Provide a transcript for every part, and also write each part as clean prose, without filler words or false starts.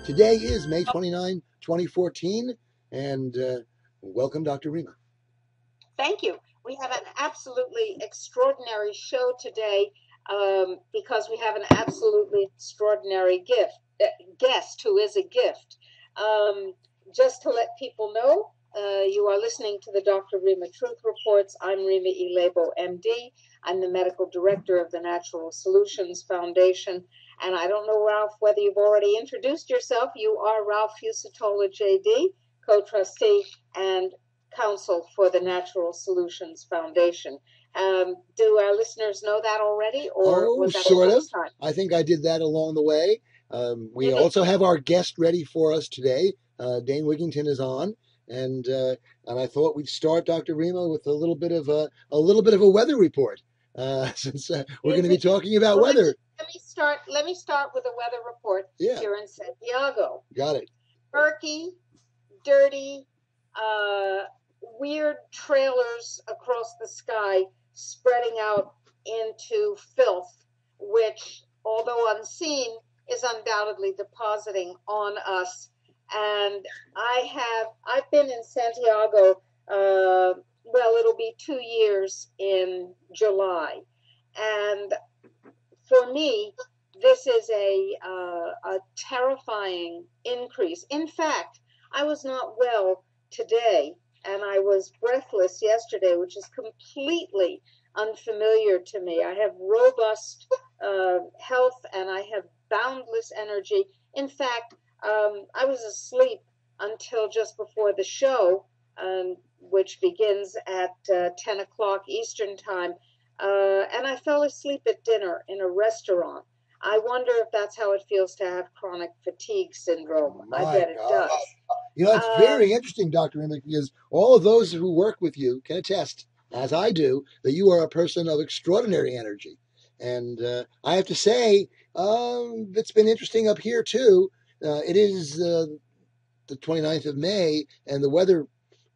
Today is May 29, 2014, and welcome, Dr. Rima. Thank you. We have an absolutely extraordinary show today because we have an absolutely extraordinary guest who is a gift. Just to let people know, you are listening to the Dr. Rima Truth Reports. I'm Rima E. Labo, MD. I'm the medical director of the Natural Solutions Foundation. And I don't know, Ralph, whether you've already introduced yourself. You are Ralph Fusatola, JD, co-trustee and counsel for the Natural Solutions Foundation. Do our listeners know that already, or was that sort the of. first time? I think I did that along the way. We also have our guest ready for us today. Dane Wigington is on, and I thought we'd start, Dr. Rima, with a little bit of a weather report, since we're going to be talking about weather. Let me start with a weather report here in Santiago. Got it. Murky, dirty, weird trailers across the sky spreading out into filth, which, although unseen, is undoubtedly depositing on us. And I've been in Santiago, well, it'll be 2 years in July. And for me, this is a terrifying increase. In fact, I was not well today, and I was breathless yesterday, which is completely unfamiliar to me. I have robust health, and I have boundless energy. In fact, I was asleep until just before the show, which begins at 10 o'clock Eastern time, and I fell asleep at dinner in a restaurant. I wonder if that's how it feels to have chronic fatigue syndrome. I bet it does. You know, it's very interesting, Dr. Rima, because all of those who work with you can attest, as I do, that you are a person of extraordinary energy. And I have to say, it's been interesting up here, too. It is the 29th of May, and the weather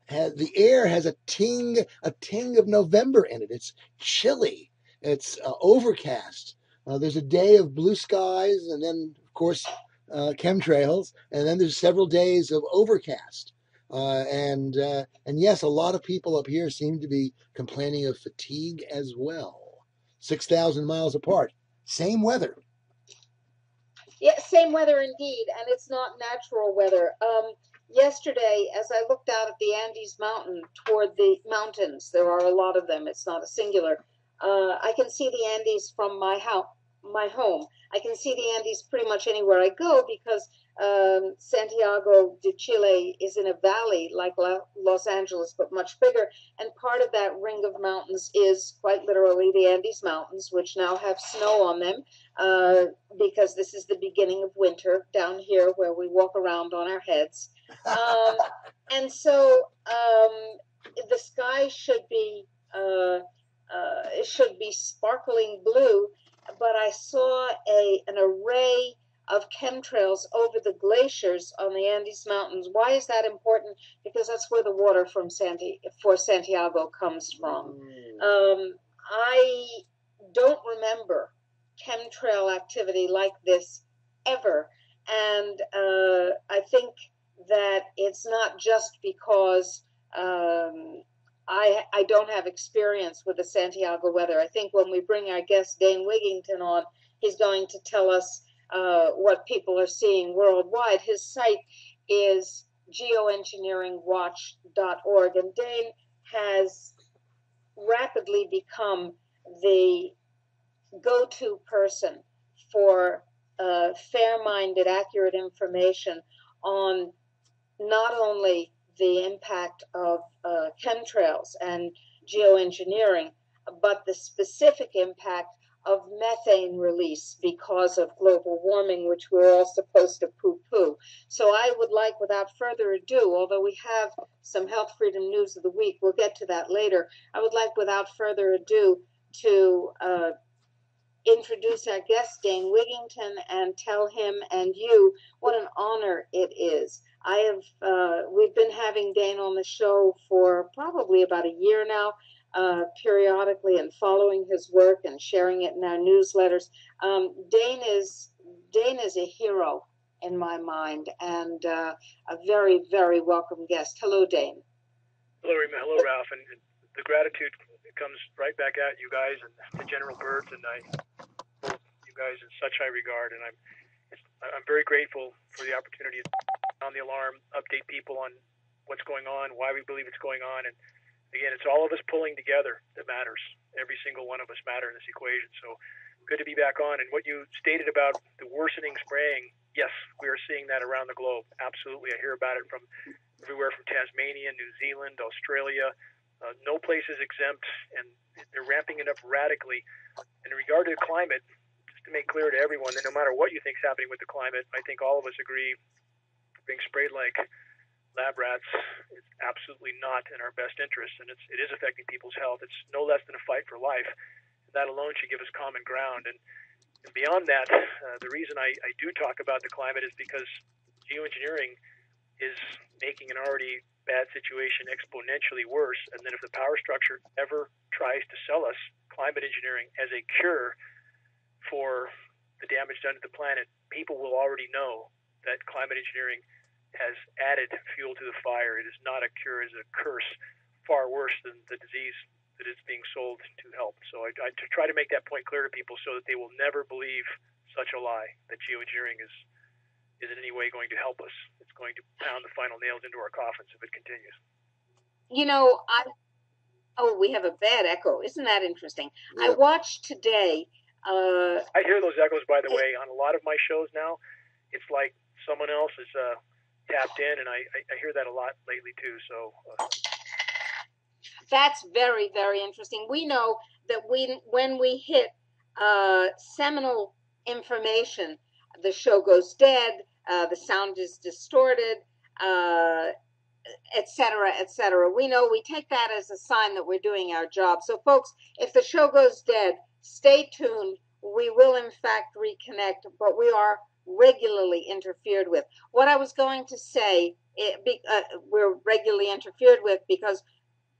the air has a ting of November in it. It's chilly. It's overcast. There's a day of blue skies, and then, of course, chemtrails, and then there's several days of overcast. And yes, a lot of people up here seem to be complaining of fatigue as well. 6,000 miles apart, same weather. Yeah, same weather indeed, and it's not natural weather. Yesterday, as I looked out at the Andes Mountain toward the mountains, there are a lot of them, it's not a singular, I can see the Andes from my home. I can see the Andes pretty much anywhere I go because Santiago de Chile is in a valley like Los Angeles, but much bigger. And part of that ring of mountains is quite literally the Andes Mountains, which now have snow on them because this is the beginning of winter down here where we walk around on our heads. And so the sky should be sparkling blue, but I saw an array of chemtrails over the glaciers on the Andes Mountains. Why is that important? Because that's where the water for Santiago comes from. I don't remember chemtrail activity like this ever, and I think that it's not just because I don't have experience with the Santiago weather. I think when we bring our guest Dane Wigington on, he's going to tell us what people are seeing worldwide. His site is geoengineeringwatch.org, and Dane has rapidly become the go-to person for fair-minded, accurate information on not only the impact of chemtrails and geoengineering, but the specific impact of methane release because of global warming, which we're all supposed to poo-poo. So I would like, without further ado, although we have some health freedom news of the week, we'll get to that later, I would like, without further ado, to introduce our guest, Dane Wigington, and tell him and you what an honor it is. We've been having Dane on the show for probably about a year now, periodically, and following his work and sharing it in our newsletters. Dane is a hero in my mind, and a very, very welcome guest. Hello, Dane. Hello, Rima. Hello, Ralph. And the gratitude comes right back at you guys and the general birds, and I hold you guys in such high regard. And I'm very grateful for the opportunity to sound the alarm, update people on what's going on, why we believe it's going on, and again, it's all of us pulling together that matters. Every single one of us matter in this equation. So good to be back on. And what you stated about the worsening spraying, yes, we are seeing that around the globe. Absolutely. I hear about it from everywhere from Tasmania, New Zealand, Australia. No place is exempt, and they're ramping it up radically. And in regard to the climate, just to make clear to everyone that no matter what you think is happening with the climate, I think all of us agree being sprayed like lab rats is absolutely not in our best interest, and it is affecting people's health. It's no less than a fight for life. That alone should give us common ground. And beyond that, the reason I do talk about the climate is because geoengineering is making an already bad situation exponentially worse. And then if the power structure ever tries to sell us climate engineering as a cure for the damage done to the planet, people will already know that climate engineering has added fuel to the fire. It is not a cure, it is a curse, far worse than the disease that is being sold to help. So I try to make that point clear to people so that they will never believe such a lie, that geoengineering is in any way going to help us. It's going to pound the final nails into our coffins if it continues. You know, we have a bad echo. Isn't that interesting? Yeah. I watched today. I hear those echoes, by the way, on a lot of my shows now. It's like someone else is tapped in, and I hear that a lot lately too. So that's very, very interesting. We know that when we hit seminal information, the show goes dead, the sound is distorted, et cetera, et cetera. We know, we take that as a sign that we're doing our job. So folks, if the show goes dead, stay tuned. We will in fact reconnect, but we are regularly interfered with. What I was going to say, we're regularly interfered with because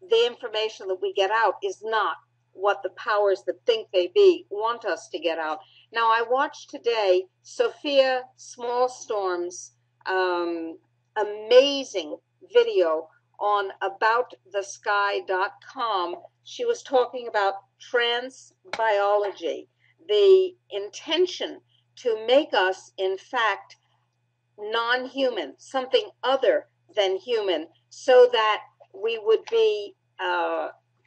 the information that we get out is not what the powers that think they be want us to get out. Now, I watched today Sophia Smallstorm's amazing video on aboutthesky.com. She was talking about trans biology, the intention to make us, in fact, non-human, something other than human, so that we would be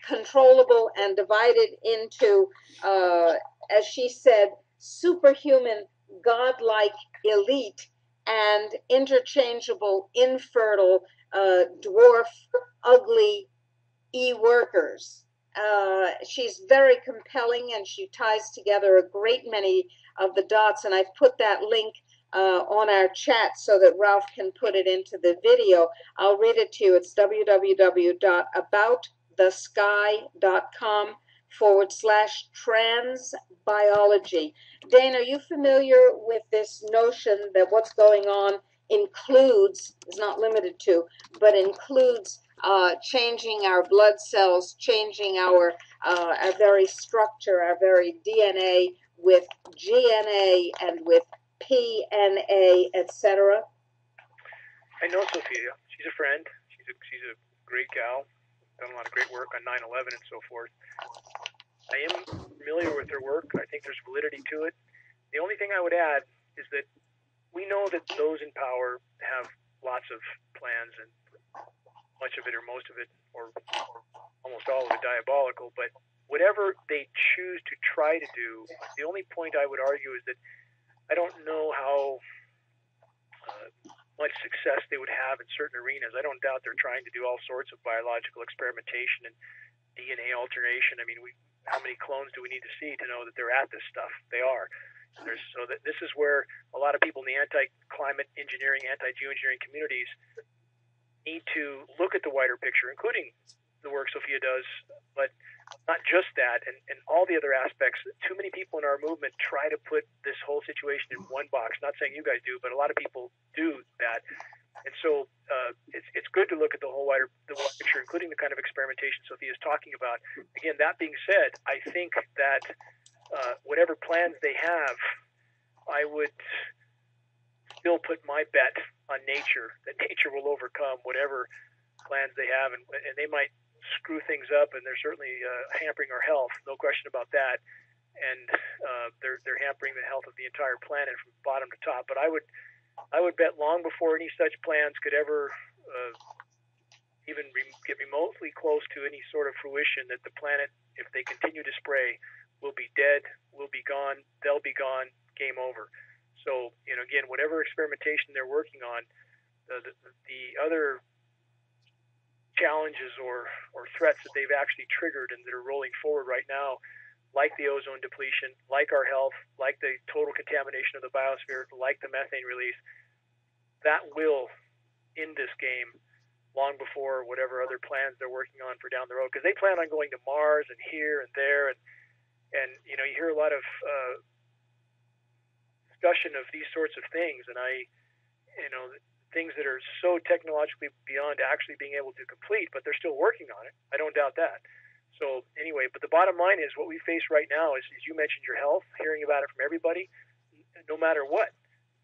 controllable and divided into, as she said, superhuman, godlike elite and interchangeable, infertile, dwarf, ugly e-workers. She's very compelling, and she ties together a great many of the dots, and I've put that link on our chat so that Ralph can put it into the video. I'll read it to you. It's www.aboutthesky.com/transbiology. Dane, are you familiar with this notion that what's going on includes, is not limited to, but includes changing our blood cells, changing our very structure, our very DNA with GNA and with PNA, etc.? I know Sophia. She's a friend. She's a great gal. Done a lot of great work on 9/11 and so forth. I am familiar with her work. I think there's validity to it. The only thing I would add is that we know that those in power have lots of plans, and much of it or most of it or almost all of it diabolical, but whatever they choose to try to do, the only point I would argue is that I don't know how much success they would have in certain arenas. I don't doubt they're trying to do all sorts of biological experimentation and DNA alternation. I mean, how many clones do we need to see to know that they're at this stuff? They are. So that this is where a lot of people in the anti-climate engineering, anti-geoengineering communities need to look at the wider picture, including the work Sophia does, but not just that, and all the other aspects. Too many people in our movement try to put this whole situation in one box. Not saying you guys do, but a lot of people do that. And so it's good to look at the whole wider picture, including the kind of experimentation Sophia is talking about. Again, that being said, I think that whatever plans they have, I would still put my bet on nature, that nature will overcome whatever plans they have, and they might screw things up, and they're certainly hampering our health, no question about that, and they're hampering the health of the entire planet from bottom to top. But I would bet long before any such plans could ever even get remotely close to any sort of fruition, that the planet, if they continue to spray, will be dead, will be gone, they'll be gone, game over. So, again, whatever experimentation they're working on, the other challenges or threats that they've actually triggered and that are rolling forward right now, like the ozone depletion, like our health, like the total contamination of the biosphere, like the methane release, that will end this game long before whatever other plans they're working on for down the road. Because they plan on going to Mars and here and there, and you hear a lot of discussion of these sorts of things, and things that are so technologically beyond actually being able to complete, but they're still working on it. I don't doubt that. So anyway, but the bottom line is what we face right now is, as you mentioned, your health, hearing about it from everybody, no matter what.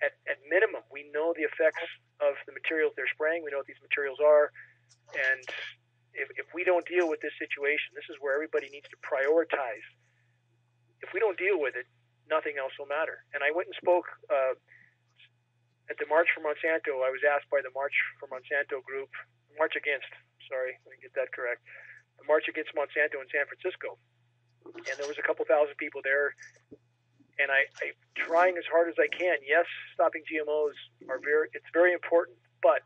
At minimum, we know the effects of the materials they're spraying. We know what these materials are. And if we don't deal with this situation, this is where everybody needs to prioritize. If we don't deal with it, nothing else will matter. And I went and spoke at the March for Monsanto. I was asked by the March for Monsanto group, March Against, sorry, let me get that correct, the March Against Monsanto in San Francisco. And there was a couple thousand people there. And I'm trying as hard as I can. Yes, stopping GMOs it's very important, but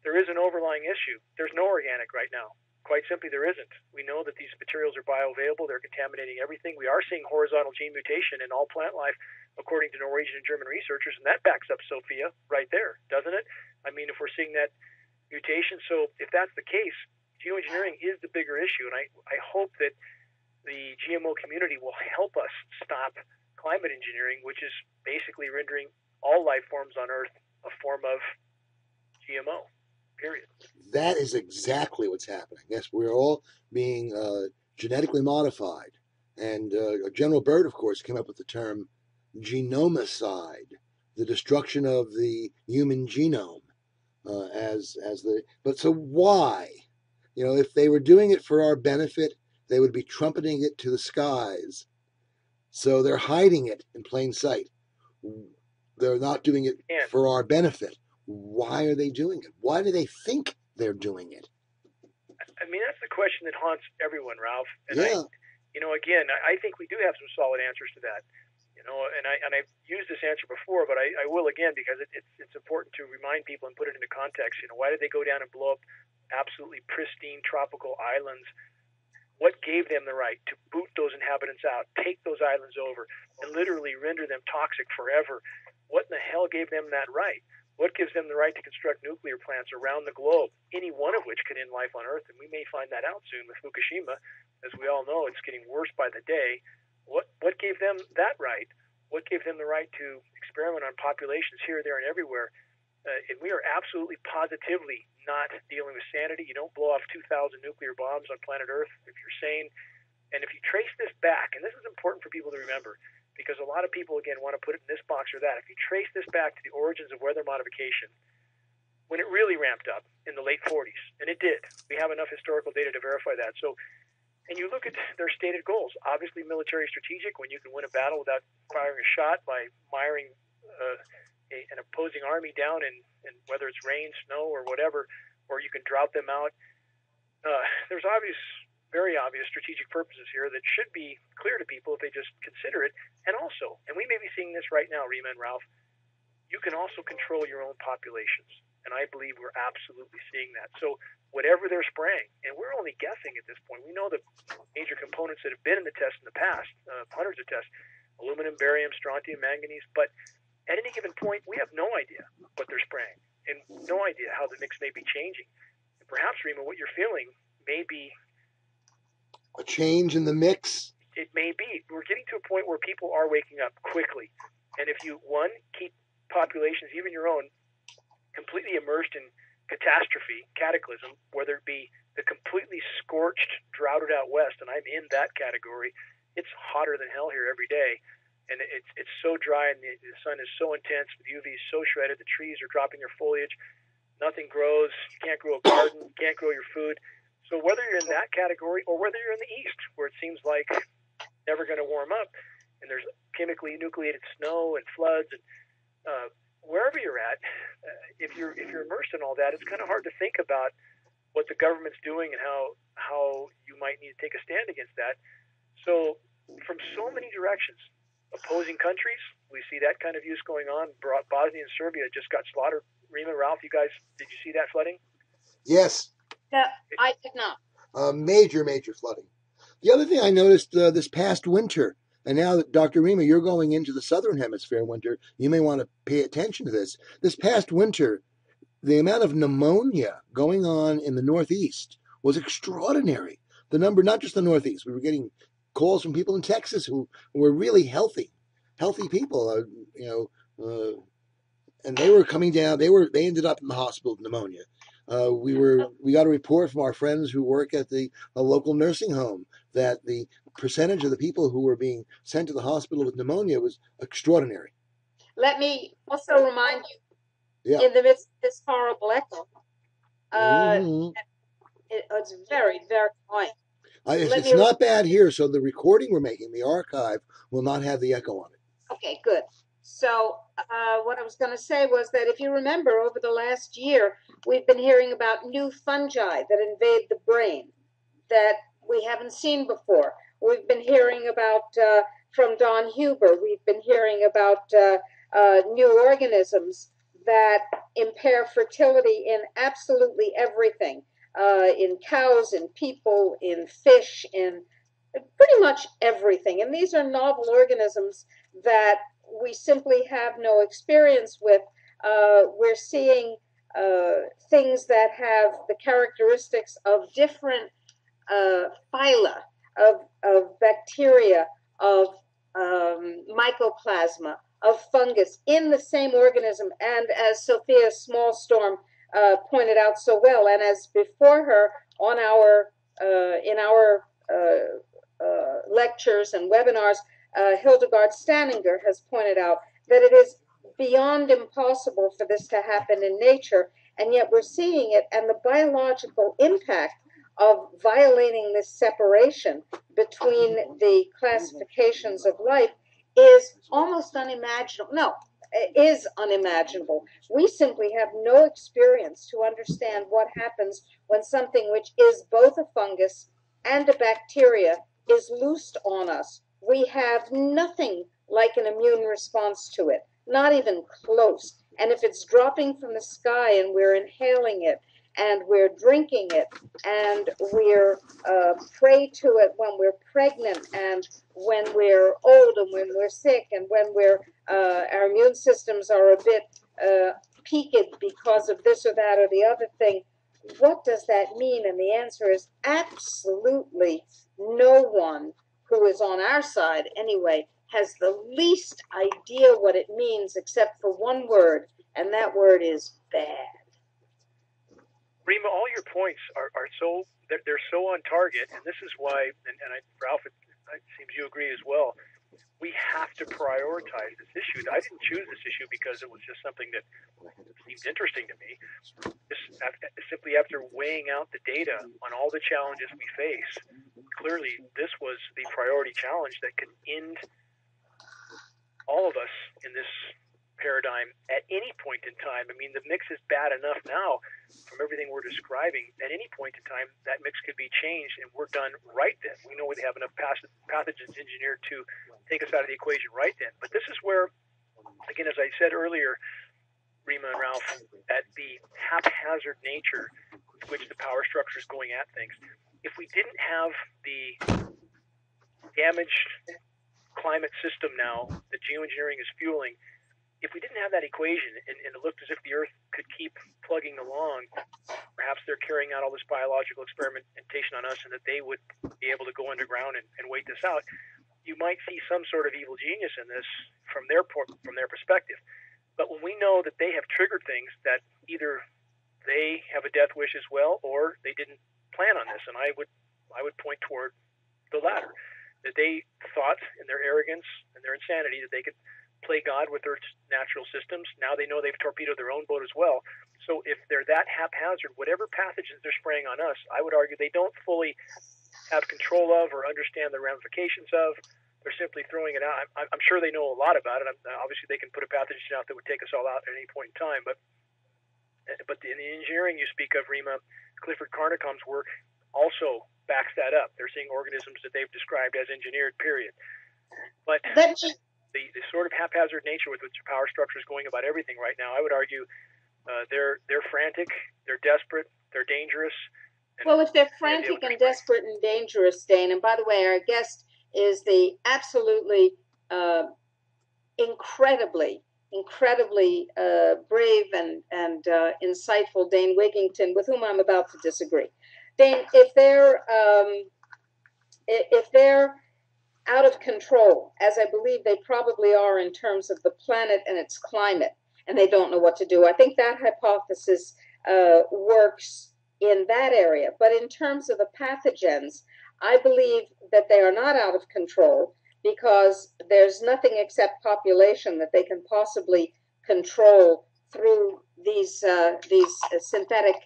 there is an overlying issue. There's no organic right now. Quite simply, there isn't. We know that these materials are bioavailable. They're contaminating everything. We are seeing horizontal gene mutation in all plant life, according to Norwegian and German researchers, and that backs up Sophia right there, doesn't it? I mean, if we're seeing that mutation, so if that's the case, geoengineering is the bigger issue, and I hope that the GMO community will help us stop climate engineering, which is basically rendering all life forms on Earth a form of GMO, period. That is exactly what's happening. Yes, we're all being genetically modified. And General Byrd, of course, came up with the term genomicide, the destruction of the human genome. But so why? If they were doing it for our benefit, they would be trumpeting it to the skies. So they're hiding it in plain sight. They're not doing it for our benefit. Why are they doing it? Why do they think they're doing it? I mean, that's the question that haunts everyone, Ralph. And yeah. I think we do have some solid answers to that. And I've used this answer before, but I will again, because it's important to remind people and put it into context. Why did they go down and blow up absolutely pristine tropical islands? What gave them the right to boot those inhabitants out, take those islands over, and literally render them toxic forever? What in the hell gave them that right? What gives them the right to construct nuclear plants around the globe, any one of which could end life on Earth? And we may find that out soon with Fukushima. As we all know, it's getting worse by the day. What gave them that right? What gave them the right to experiment on populations here, there, and everywhere? And we are absolutely positively not dealing with sanity. You don't blow off 2,000 nuclear bombs on planet Earth if you're sane. And if you trace this back, and this is important for people to remember, because a lot of people, again, want to put it in this box or that. If you trace this back to the origins of weather modification, when it really ramped up in the late 40s, and it did, we have enough historical data to verify that. So, and you look at their stated goals, obviously military strategic, when you can win a battle without firing a shot by miring an opposing army down in whether it's rain, snow, or whatever, or you can drought them out. There's very obvious strategic purposes here that should be clear to people if they just consider it. And also, and we may be seeing this right now, Rima and Ralph, you can also control your own populations. And I believe we're absolutely seeing that. So whatever they're spraying, and we're only guessing at this point, we know the major components that have been in the test in the past, hundreds of tests, aluminum, barium, strontium, manganese, but at any given point, we have no idea what they're spraying and no idea how the mix may be changing. And perhaps, Rima, what you're feeling may be a change in the mix. It may be. We're getting to a point where people are waking up quickly. And if you, one, keep populations, even your own, completely immersed in cataclysm, whether it be the completely scorched, droughted out West, and I'm in that category, it's hotter than hell here every day. and it's so dry, and the sun is so intense. The UV is so shredded. The trees are dropping their foliage. Nothing grows. You can't grow a garden. You can't grow your food. So whether you're in that category or whether you're in the east, where it seems like never going to warm up, and there's chemically nucleated snow and floods, and wherever you're at, if you're immersed in all that, it's kind of hard to think about what the government's doing and how you might need to take a stand against that. So from so many directions, opposing countries, we see that kind of use going on. Bosnia and Serbia just got slaughtered. Rima, Ralph, you guys, did you see that flooding? Yes. No, I did not. Major flooding. The other thing I noticed this past winter, and now that Dr. Rima, you're going into the southern hemisphere winter, you may want to pay attention to this. This past winter, the amount of pneumonia going on in the Northeast was extraordinary. The number, not just the Northeast, we were getting calls from people in Texas who were really healthy people, and they were coming down. They ended up in the hospital with pneumonia. We got a report from our friends who work at a local nursing home that the percentage of the people who were being sent to the hospital with pneumonia was extraordinary. Let me also remind you, in the midst of this horrible echo, it's very, very annoying. It's not bad here, so the recording we're making, the archive, will not have the echo on it. Okay, good. So what I was going to say was that if you remember, over the last year, we've been hearing about new fungi that invade the brain that we haven't seen before. We've been hearing about, from Don Huber, we've been hearing about new organisms that impair fertility in absolutely everything, in cows, in people, in fish, in pretty much everything. And these are novel organisms that we simply have no experience with. We're seeing things that have the characteristics of different phyla, of bacteria, of mycoplasma, of fungus in the same organism. And as Sophia Smallstorm pointed out so well, and as before her on our in our lectures and webinars, Hildegard Staninger has pointed out that it is beyond impossible for this to happen in nature, and yet we're seeing it, and the biological impact of violating this separation between the classifications of life is almost unimaginable. No, it is unimaginable. We simply have no experience to understand what happens when something which is both a fungus and a bacteria is loosed on us. We have nothing like an immune response to it, not even close. And if it's dropping from the sky and we're inhaling it, and we're drinking it, and we're prey to it when we're pregnant, and when we're old, and when we're sick, and when our immune systems are a bit peaked because of this or that or the other thing, what does that mean? And the answer is absolutely no one who is on our side anyway has the least idea what it means except for one word, and that word is bad. Rima, all your points are so they're so on target, and this is why, and Ralph, it seems you agree as well. We have to prioritize this issue. I didn't choose this issue because it was just something that seemed interesting to me. Simply after weighing out the data on all the challenges we face, clearly this was the priority challenge that could end all of us in this paradigm at any point in time. I mean, the mix is bad enough now from everything we're describing. At any point in time, that mix could be changed, and we're done right then. We know we have enough pathogens engineered to take us out of the equation right then. But this is where, again, as I said earlier, Rima and Ralph, at the haphazard nature with which the power structure is going at things, if we didn't have the damaged climate system now that geoengineering is fueling, if we didn't have that equation and it looked as if the Earth could keep plugging along, perhaps they're carrying out all this biological experimentation on us and that they would be able to go underground and wait this out, you might see some sort of evil genius in this from their perspective. But when we know that they have triggered things that either they have a death wish as well or they didn't plan on this, and I would point toward the latter. that they thought in their arrogance and their insanity that they could play God with Earth's natural systems. Now they know they've torpedoed their own boat as well. So if they're that haphazard, whatever pathogens they're spraying on us, I would argue they don't fully have control of or understand the ramifications of. They're simply throwing it out. I'm sure they know a lot about it. Obviously, they can put a pathogen out that would take us all out at any point in time. But in the engineering you speak of, Rima, Clifford Carnicom's work also backs that up. They're seeing organisms that they've described as engineered, period. But the sort of haphazard nature with which the power structure is going about everything right now, I would argue they're frantic, they're desperate, they're dangerous. Well, if they're frantic and desperate and dangerous, Dane, and by the way, our guest is the absolutely incredibly brave and insightful Dane Wigington, with whom I'm about to disagree. Dane, if they're out of control, as I believe they probably are in terms of the planet and its climate, and they don't know what to do, I think that hypothesis works in that area. But in terms of the pathogens, I believe that they are not out of control, because there's nothing except population that they can possibly control through these synthetic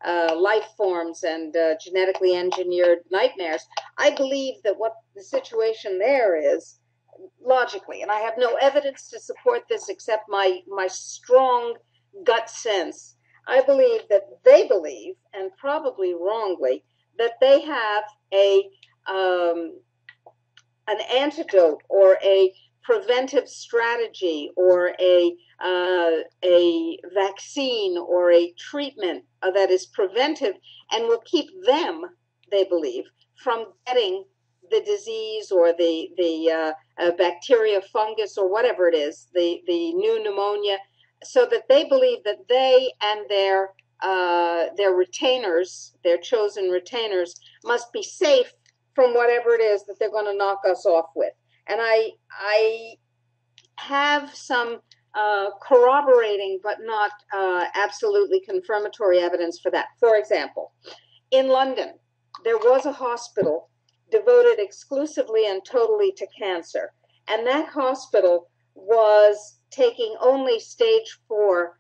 life forms and genetically engineered nightmares. I believe that what the situation there is, logically, and I have no evidence to support this except my strong gut sense, I believe that they believe, and probably wrongly, that they have an antidote or a preventive strategy or a vaccine or a treatment that is preventive and will keep them, they believe, from getting the disease or the bacteria, fungus, or whatever it is, the new pneumonia, so that they believe that they and their retainers, their chosen retainers, must be safe from whatever it is that they're going to knock us off with. And I have some corroborating but not absolutely confirmatory evidence for that. For example, in London, there was a hospital devoted exclusively and totally to cancer. And that hospital was taking only stage 4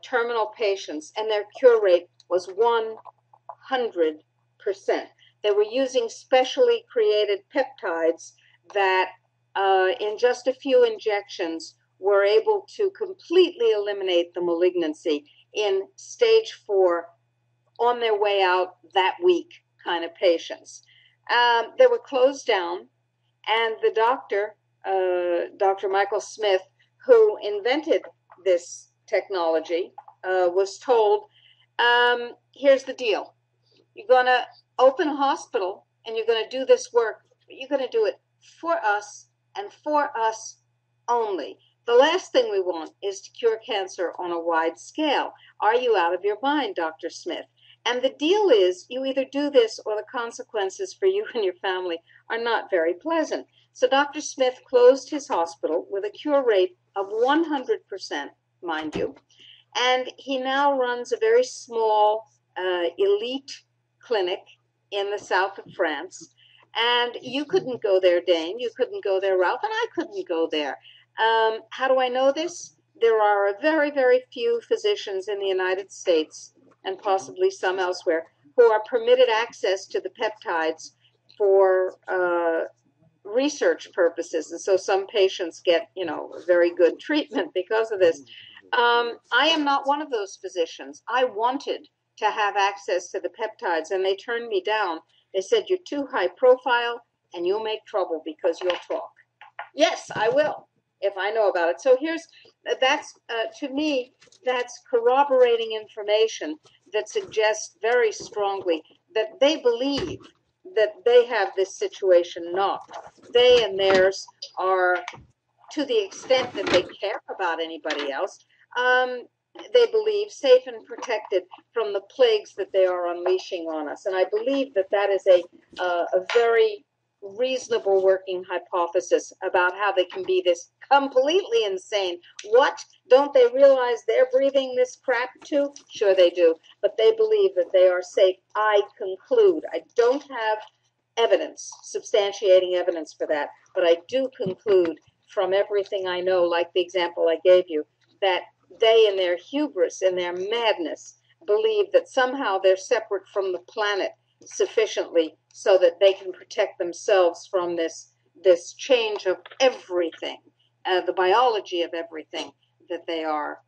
terminal patients, and their cure rate was 100%. They were using specially created peptides that in just a few injections were able to completely eliminate the malignancy in stage 4 on their way out that week kind of patients. They were closed down, and the doctor, Dr. Michael Smith, who invented this technology, was told, here's the deal. You're going to open a hospital and you're going to do this work, but you're going to do it for us and for us only. The last thing we want is to cure cancer on a wide scale. Are you out of your mind, Dr. Smith? And the deal is, you either do this or the consequences for you and your family are not very pleasant. So Dr. Smith closed his hospital with a cure rate of 100%, mind you. And he now runs a very small elite clinic in the south of France. And you couldn't go there, Dane. You couldn't go there, Ralph, and I couldn't go there. How do I know this? There are very, very few physicians in the United States, and possibly some elsewhere, who are permitted access to the peptides for research purposes. And so some patients get, very good treatment because of this. I am not one of those physicians. I wanted to have access to the peptides, and they turned me down. They said, you're too high profile, and you'll make trouble because you'll talk. Yes, I will, if I know about it. So that's to me, that's corroborating information that suggests very strongly that they believe that they have this situation not. They and theirs are, to the extent that they care about anybody else, they believe safe and protected from the plagues that they are unleashing on us. And I believe that that is a very reasonable working hypothesis about how they can be this completely insane. What? Don't they realize they're breathing this crap too? Sure they do. But they believe that they are safe. I conclude. I don't have evidence, substantiating evidence for that. But I do conclude from everything I know, like the example I gave you, that they, in their hubris, in their madness, believe that somehow they're separate from the planet sufficiently so that they can protect themselves from this change of everything, the biology of everything that they are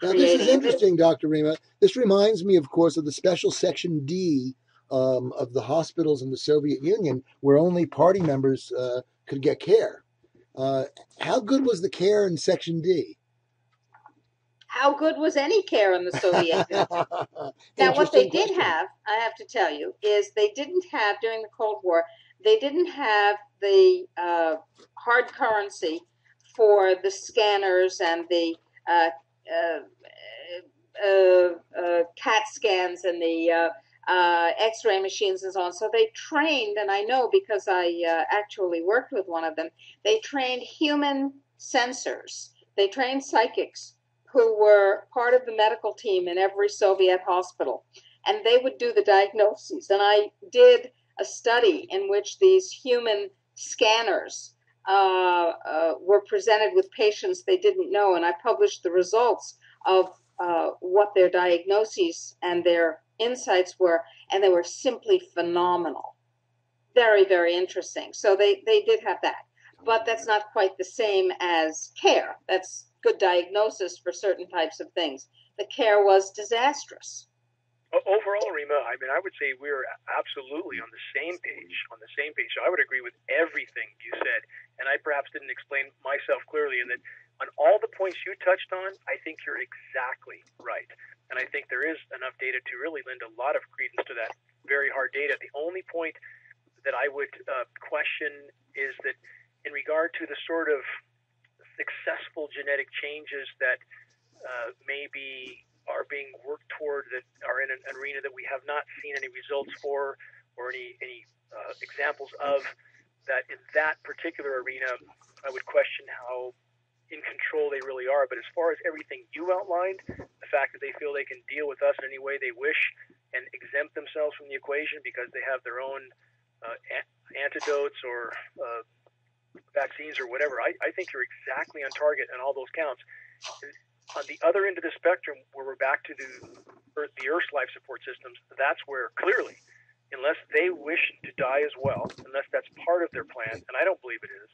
Now, this is creating. interesting, Dr. Rima. This reminds me, of course, of the special Section D of the hospitals in the Soviet Union, where only party members could get care. How good was the care in Section D? How good was any care in the Soviet Union? Now, what they did have, I have to tell you, is they didn't have, during the Cold War, they didn't have the hard currency for the scanners and the CAT scans and the X-ray machines and so on. So they trained, and I know because I actually worked with one of them, they trained human sensors. They trained psychics who were part of the medical team in every Soviet hospital. And they would do the diagnoses. And I did a study in which these human scanners were presented with patients they didn't know. And I published the results of what their diagnoses and their insights were. And they were simply phenomenal. Very, very interesting. So they did have that. But that's not quite the same as care. That's good diagnosis for certain types of things. The care was disastrous. Overall, Rima, I mean, I would say we're absolutely on the same page. So I would agree with everything you said, and I perhaps didn't explain myself clearly in that on all the points you touched on, I think you're exactly right. And I think there is enough data to really lend a lot of credence to that very hard data. The only point that I would question is that in regard to the sort of successful genetic changes that maybe are being worked toward, that are in an arena that we have not seen any results for or any examples of, that in that particular arena, I would question how in control they really are. But as far as everything you outlined, the fact that they feel they can deal with us in any way they wish and exempt themselves from the equation because they have their own antidotes or vaccines or whatever, I think you're exactly on target on all those counts. And on the other end of the spectrum, where we're back to the Earth's life support systems, that's where clearly, unless they wish to die as well, unless that's part of their plan, and I don't believe it is.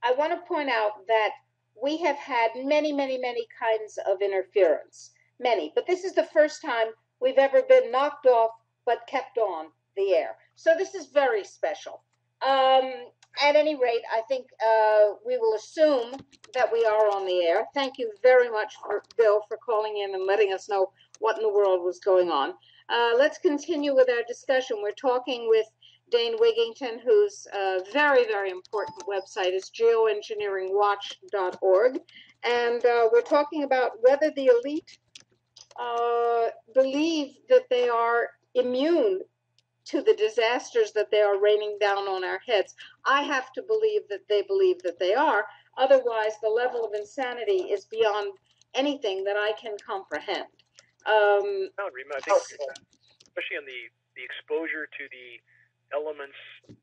I want to point out that we have had many, many, many kinds of interference. Many. But this is the first time we've ever been knocked off but kept on the air. So this is very special. At any rate, I think we will assume that we are on the air. Thank you very much, Bill, for calling in and letting us know what in the world was going on. Let's continue with our discussion. We're talking with Dane Wigington, whose very, very important website is geoengineeringwatch.org. And we're talking about whether the elite believe that they are immune to the disasters that they are raining down on our heads. I have to believe that they are. Otherwise, the level of insanity is beyond anything that I can comprehend. No, Rima, I think, especially on the exposure to the elements in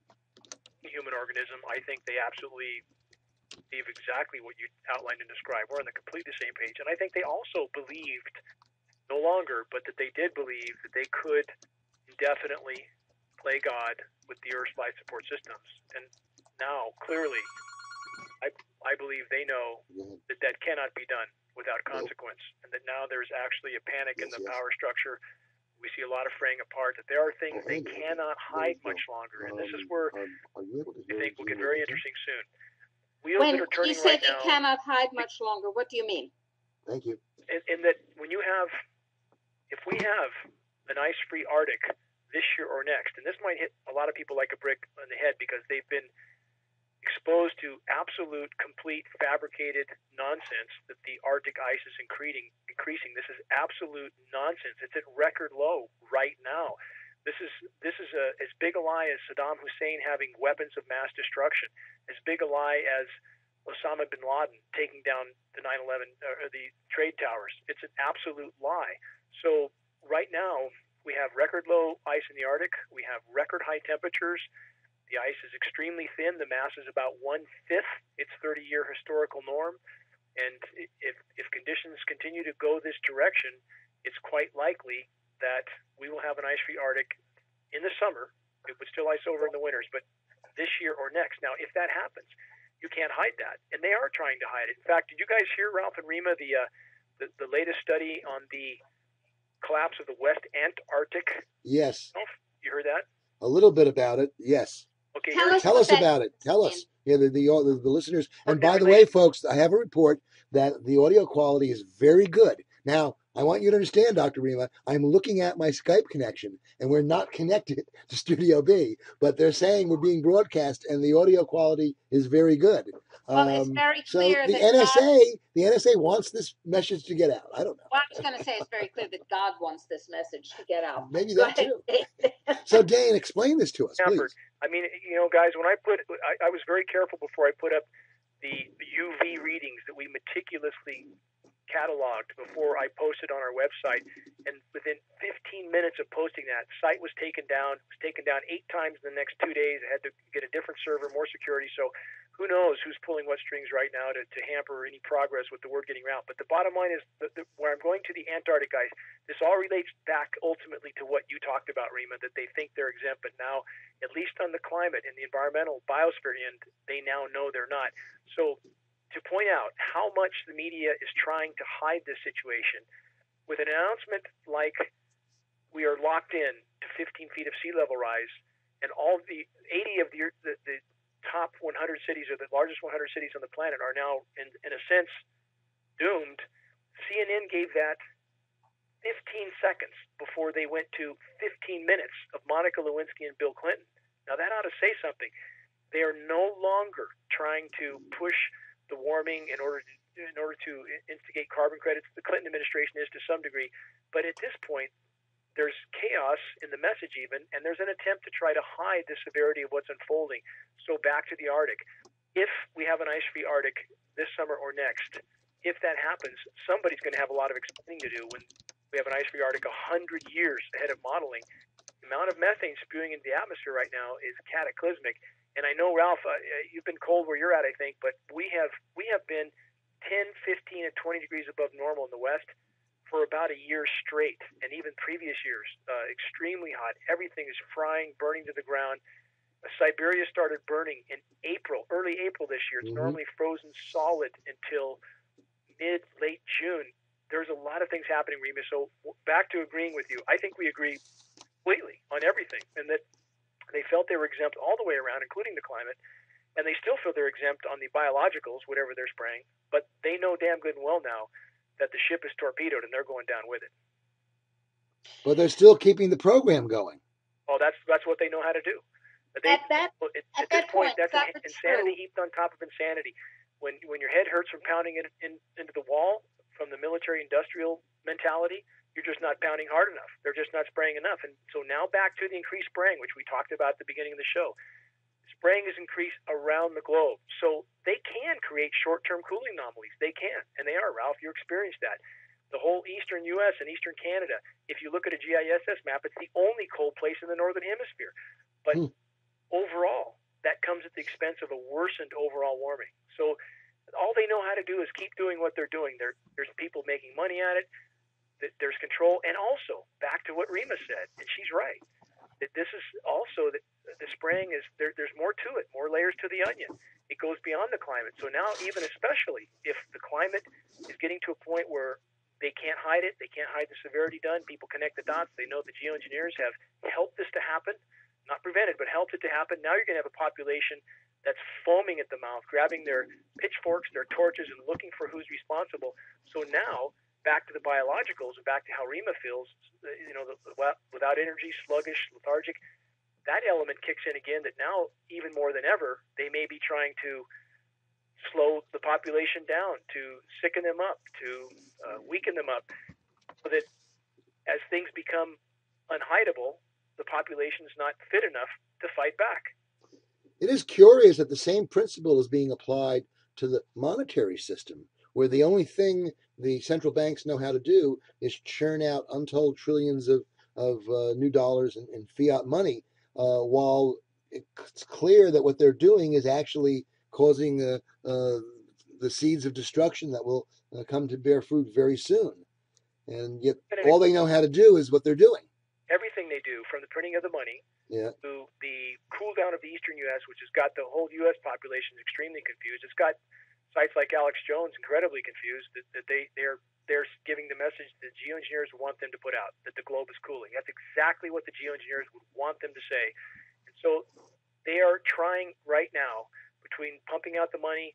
the human organism, I think they absolutely believe exactly what you outlined and described. We're on the completely same page. And I think they also believed, no longer, but that they did believe that they could indefinitely play God with the Earth's life support systems. And now, clearly, I believe they know that that cannot be done without consequence, and that now there's actually a panic in the power structure. We see a lot of fraying apart, that there are things they cannot hide much longer. And this is where I think will get very interesting soon. Wheels when that are turning you say right they now, cannot hide much longer, what do you mean? Thank you. In that when you have, if we have an ice-free Arctic this year or next, and this might hit a lot of people like a brick on the head because they've been exposed to absolute, complete, fabricated nonsense that the Arctic ice is increasing. This is absolute nonsense. It's at record low right now. This is as big a lie as Saddam Hussein having weapons of mass destruction, as big a lie as Osama bin Laden taking down the 9/11 or the trade towers. It's an absolute lie. So right now we have record low ice in the Arctic. We have record high temperatures. The ice is extremely thin. The mass is about 1/5 its 30-year historical norm. And if conditions continue to go this direction, it's quite likely that we will have an ice-free Arctic in the summer. It would still ice over in the winters, but this year or next. Now, if that happens, you can't hide that, and they are trying to hide it. In fact, did you guys hear, Ralph and Rima, the latest study on the collapse of the West Antarctic? Yes. You heard that? A little bit about it. Yes. Okay. Tell us about it. Tell us. Yeah, the listeners. And by the information. way, folks, I have a report that the audio quality is very good. Now, I want you to understand, Dr. Rima, I'm looking at my Skype connection, and we're not connected to Studio B, but they're saying we're being broadcast, and the audio quality is very good. Well, it's very So clear the that NSA wants this message to get out. I don't know. Well, I was going to say it's very clear that God wants this message to get out. Maybe Go that ahead, too. Dave. So, Dane, explain this to us, Stanford. please. I mean, you know, guys, when I was very careful before I put up the UV readings that we meticulously cataloged before I posted on our website, and within 15 minutes of posting that, site was taken down. It was taken down 8 times in the next 2 days. I had to get a different server, more security. So who knows who's pulling what strings right now to hamper any progress with the word getting out. But the bottom line is where I'm going to the Antarctic, guys, this all relates back ultimately to what you talked about, Rima, that they think they're exempt, but now, at least on the climate and the environmental biosphere end, they now know they're not. So to point out how much the media is trying to hide this situation, with an announcement like we are locked in to 15 feet of sea level rise, and all the 80 of the top 100 cities, or the largest 100 cities on the planet, are now, in a sense, doomed. CNN gave that 15 seconds before they went to 15 minutes of Monica Lewinsky and Bill Clinton. Now, that ought to say something. They are no longer trying to push the warming in order to instigate carbon credits. The Clinton administration is to some degree, but at this point, there's chaos in the message even, and there's an attempt to try to hide the severity of what's unfolding. So back to the Arctic. If we have an ice-free Arctic this summer or next, if that happens, somebody's going to have a lot of explaining to do when we have an ice-free Arctic 100 years ahead of modeling. The amount of methane spewing into the atmosphere right now is cataclysmic. And I know, Ralph, you've been cold where you're at, I think, but we have been 10, 15, and 20 degrees above normal in the West for about a year straight, and even previous years, extremely hot. Everything is frying, burning to the ground. Siberia started burning in April, early April this year. It's normally frozen solid until late June. There's a lot of things happening, Rima. So back to agreeing with you. I think we agree completely on everything, and that they felt they were exempt all the way around, including the climate, and they still feel they're exempt on the biologicals, whatever they're spraying, but they know damn good and well now that the ship is torpedoed and they're going down with it. But they're still keeping the program going. Oh, that's what they know how to do. At this point, that's insanity heaped on top of insanity. When your head hurts from pounding it into the wall from the military-industrial mentality, you're just not pounding hard enough. They're just not spraying enough. And so now back to the increased spraying, which we talked about at the beginning of the show. Spraying is increased around the globe. So they can create short-term cooling anomalies. They can. And they are, Ralph. You experienced that. The whole eastern U.S. and eastern Canada, if you look at a GISS map, it's the only cold place in the northern hemisphere. But overall, that comes at the expense of a worsened overall warming. So all they know how to do is keep doing what they're doing. There's people making money at it. There's control. And also, back to what Rima said, and she's right, that this is also that the spraying is there's more to it, more layers to the onion. It goes beyond the climate. So now, even especially if the climate is getting to a point where they can't hide it, they can't hide the severity done, people connect the dots, they know the geoengineers have helped this to happen, not prevented, but helped it to happen. Now you're going to have a population that's foaming at the mouth, grabbing their pitchforks, their torches, and looking for who's responsible. So now, back to the biologicals and back to how Rima feels, without energy, sluggish, lethargic, that element kicks in again, that now, even more than ever, they may be trying to slow the population down, to sicken them up, to weaken them up, so that as things become unhideable, the population is not fit enough to fight back. It is curious that the same principle is being applied to the monetary system, where the only thing the central banks know how to do is churn out untold trillions of new dollars and fiat money, while it's clear that what they're doing is actually causing the seeds of destruction that will come to bear fruit very soon. And yet, all they know how to do is what they're doing. Everything they do, from the printing of the money to the cool down of the eastern U.S., which has got the whole U.S. population extremely confused. It's got sites like Alex Jones incredibly confused that they're giving the message that geoengineers want them to put out, that the globe is cooling. That's exactly what the geoengineers would want them to say. And so they are trying right now, between pumping out the money,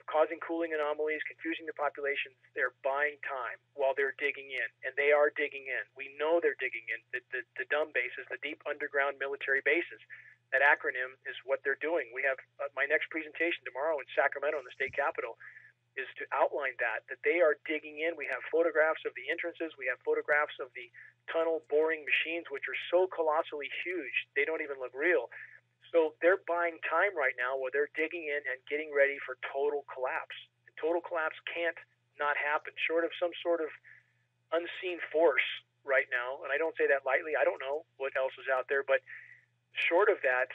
causing cooling anomalies, confusing the populations, they're buying time while they're digging in. And they are digging in. We know they're digging in. The dumb bases, the deep underground military bases. That acronym is what they're doing. We have my next presentation tomorrow in Sacramento in the state capitol is to outline that they are digging in. We have photographs of the entrances. We have photographs of the tunnel boring machines, which are so colossally huge, they don't even look real. So they're buying time right now where they're digging in and getting ready for total collapse. And total collapse can't not happen, short of some sort of unseen force right now. And I don't say that lightly. I don't know what else is out there. But short of that,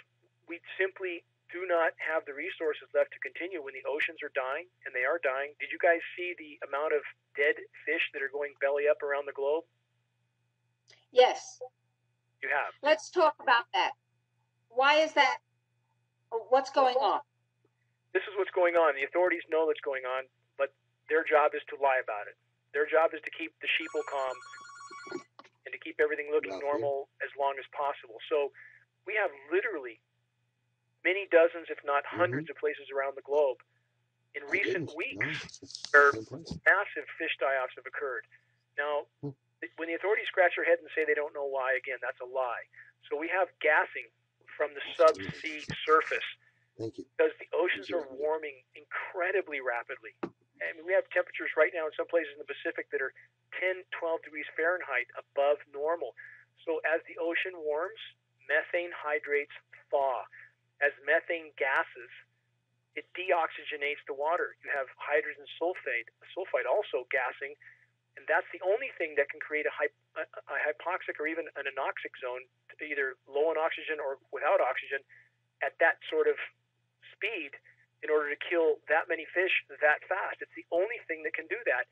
we simply do not have the resources left to continue when the oceans are dying, and they are dying. Did you guys see the amount of dead fish that are going belly up around the globe? Yes. You have. Let's talk about that. Why is that? What's going on? This is what's going on. The authorities know what's going on, but their job is to lie about it. Their job is to keep the sheeple calm and to keep everything looking normal as long as possible. So we have literally many dozens, if not hundreds, of places around the globe in recent weeks where massive fish die-offs have occurred. Now, when the authorities scratch their head and say they don't know why, again, that's a lie. So we have gassing from the subsea surface because the oceans are warming incredibly rapidly. I mean, we have temperatures right now in some places in the Pacific that are 10, 12 degrees Fahrenheit above normal. So as the ocean warms, methane hydrates thaw. As methane gases, it deoxygenates the water. You have hydrogen sulfide also gassing, and that's the only thing that can create a hypoxic or even an anoxic zone, either low on oxygen or without oxygen, at that sort of speed in order to kill that many fish that fast. It's the only thing that can do that,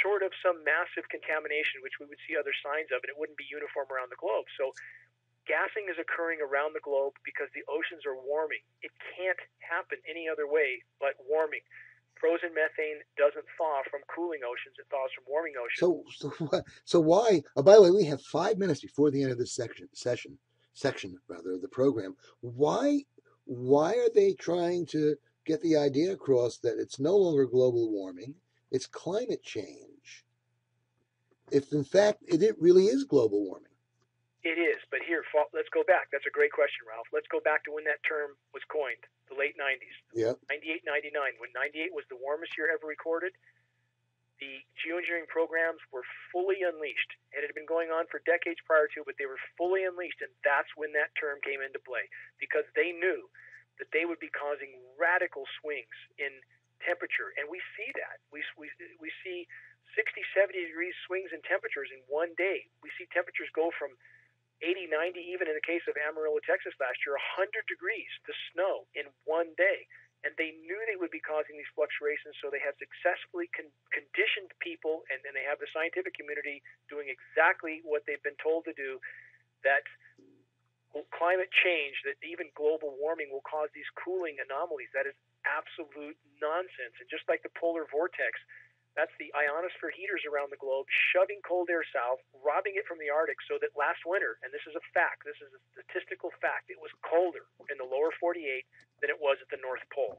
short of some massive contamination, which we would see other signs of, and it wouldn't be uniform around the globe. So gassing is occurring around the globe because the oceans are warming. It can't happen any other way but warming. Frozen methane doesn't thaw from cooling oceans; it thaws from warming oceans. So why? Oh, by the way, we have 5 minutes before the end of this section of the program. Why are they trying to get the idea across that it's no longer global warming; it's climate change? If in fact it really is global warming. It is, but here, let's go back. That's a great question, Ralph. Let's go back to when that term was coined, the late 90s. Yeah. 98, 99. When 98 was the warmest year ever recorded, the geoengineering programs were fully unleashed. It had been going on for decades prior to, but they were fully unleashed, and that's when that term came into play, because they knew that they would be causing radical swings in temperature, and we see that. We see 60, 70 degrees swings in temperatures in one day. We see temperatures go from 80, 90, even in the case of Amarillo, Texas last year, 100 degrees to snow in one day. And they knew they would be causing these fluctuations, so they have successfully conditioned people, and they have the scientific community doing exactly what they've been told to do, that climate change, that even global warming will cause these cooling anomalies. That is absolute nonsense. And just like the polar vortex, that's the ionosphere heaters around the globe shoving cold air south, robbing it from the Arctic, so that last winter, and this is a fact, this is a statistical fact, it was colder in the lower 48 than it was at the North Pole.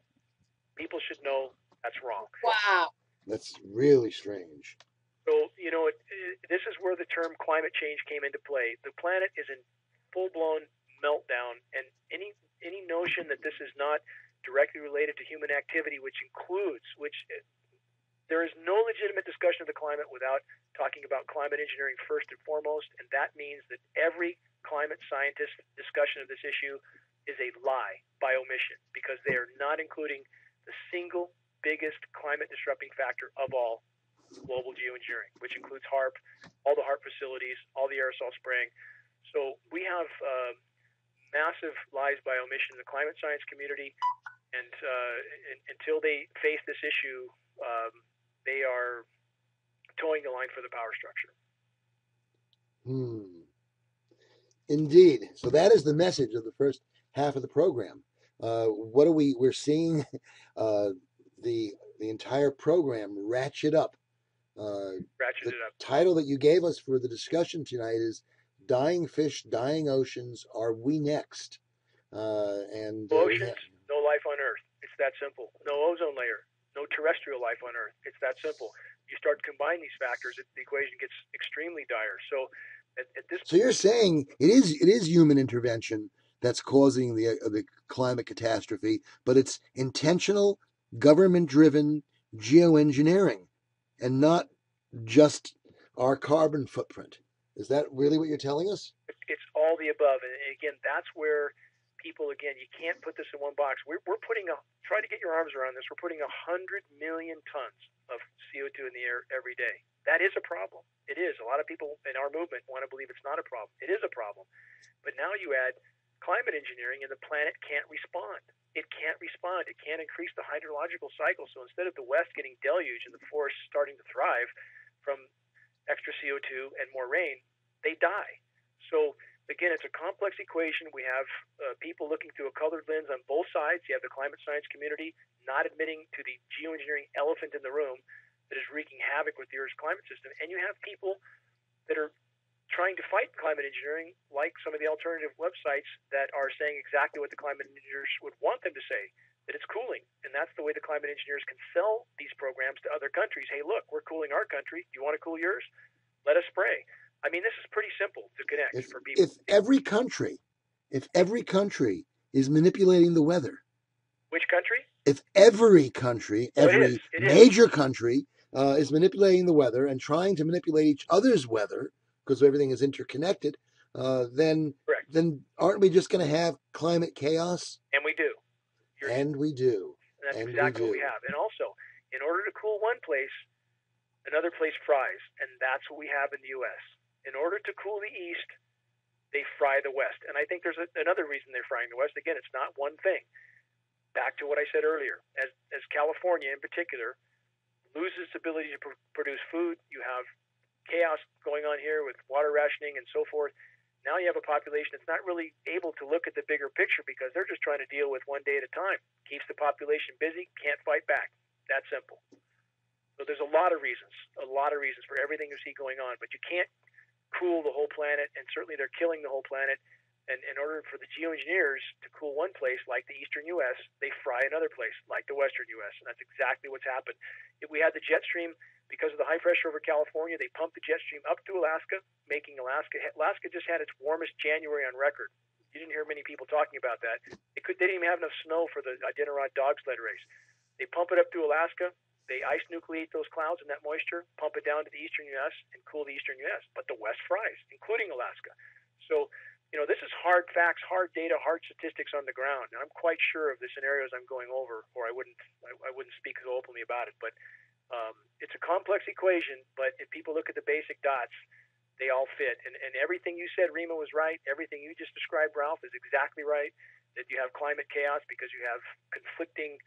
People should know that's wrong. Wow. That's really strange. So, this is where the term climate change came into play. The planet is in full-blown meltdown, and any notion that this is not directly related to human activity, which there is no legitimate discussion of the climate without talking about climate engineering first and foremost, and that means that every climate scientist discussion of this issue is a lie by omission, because they are not including the single biggest climate disrupting factor of all, global geoengineering, which includes HARP, all the HARP facilities, all the aerosol spraying. So we have massive lies by omission in the climate science community, and until they face this issue, they are towing the line for the power structure. Indeed. So that is the message of the first half of the program. What are we're seeing the entire program ratchet up. Ratcheted The up. title that you gave us for the discussion tonight is "Dying Fish, Dying Oceans. Are We Next?" No oceans, no life on Earth. It's that simple. No ozone layer, no terrestrial life on Earth. It's that simple. You start combining these factors, the equation gets extremely dire. So at this. So you're saying it is human intervention that's causing the climate catastrophe, but it's intentional, government-driven geoengineering, and not just our carbon footprint. Is that really what you're telling us? It's all the above, and again, that's where people, again, you can't put this in one box. We're putting try to get your arms around this. We're putting 100 million tons of CO2 in the air every day. That is a problem. It is. A lot of people in our movement want to believe it's not a problem. It is a problem. But now you add climate engineering, and the planet can't respond. It can't respond. It can't increase the hydrological cycle. So instead of the West getting deluged and the forests starting to thrive from extra CO2 and more rain, they die. So again, it's a complex equation. We have people looking through a colored lens on both sides. You have the climate science community not admitting to the geoengineering elephant in the room that is wreaking havoc with the Earth's climate system. And you have people that are trying to fight climate engineering, like some of the alternative websites that are saying exactly what the climate engineers would want them to say, that it's cooling. And that's the way the climate engineers can sell these programs to other countries. Hey, look, we're cooling our country. Do you want to cool yours? Let us spray. I mean, this is pretty simple to connect for people. If every country is manipulating the weather. Which country? If every country, every major country is manipulating the weather and trying to manipulate each other's weather, because everything is interconnected, then aren't we just going to have climate chaos? And we do. And we do. And that's exactly what we have. And also, in order to cool one place, another place fries. And that's what we have in the U.S. In order to cool the East, they fry the West. And I think there's another reason they're frying the West. Again, it's not one thing. Back to what I said earlier. As California in particular loses its ability to produce food, you have chaos going on here with water rationing and so forth. Now you have a population that's not really able to look at the bigger picture because they're just trying to deal with one day at a time. Keeps the population busy, can't fight back. That simple. So there's a lot of reasons for everything you see going on, but you can't cool the whole planet, and certainly they're killing the whole planet. And in order for the geoengineers to cool one place, like the eastern U.S., they fry another place, like the western U.S., and that's exactly what's happened. If we had the jet stream, because of the high pressure over California, they pumped the jet stream up to Alaska, making Alaska just had its warmest January on record. You didn't hear many people talking about that. They didn't even have enough snow for the Iditarod dog sled race. They pump it up to Alaska, they ice nucleate those clouds and that moisture, pump it down to the eastern U.S., and cool the eastern U.S., but the West fries, including Alaska. So, this is hard facts, hard data, hard statistics on the ground, and I'm quite sure of the scenarios I'm going over, or I wouldn't speak so openly about it. But it's a complex equation. But if people look at the basic dots, they all fit. And everything you said, Rima, was right. Everything you just described, Ralph, is exactly right. That you have climate chaos because you have conflicting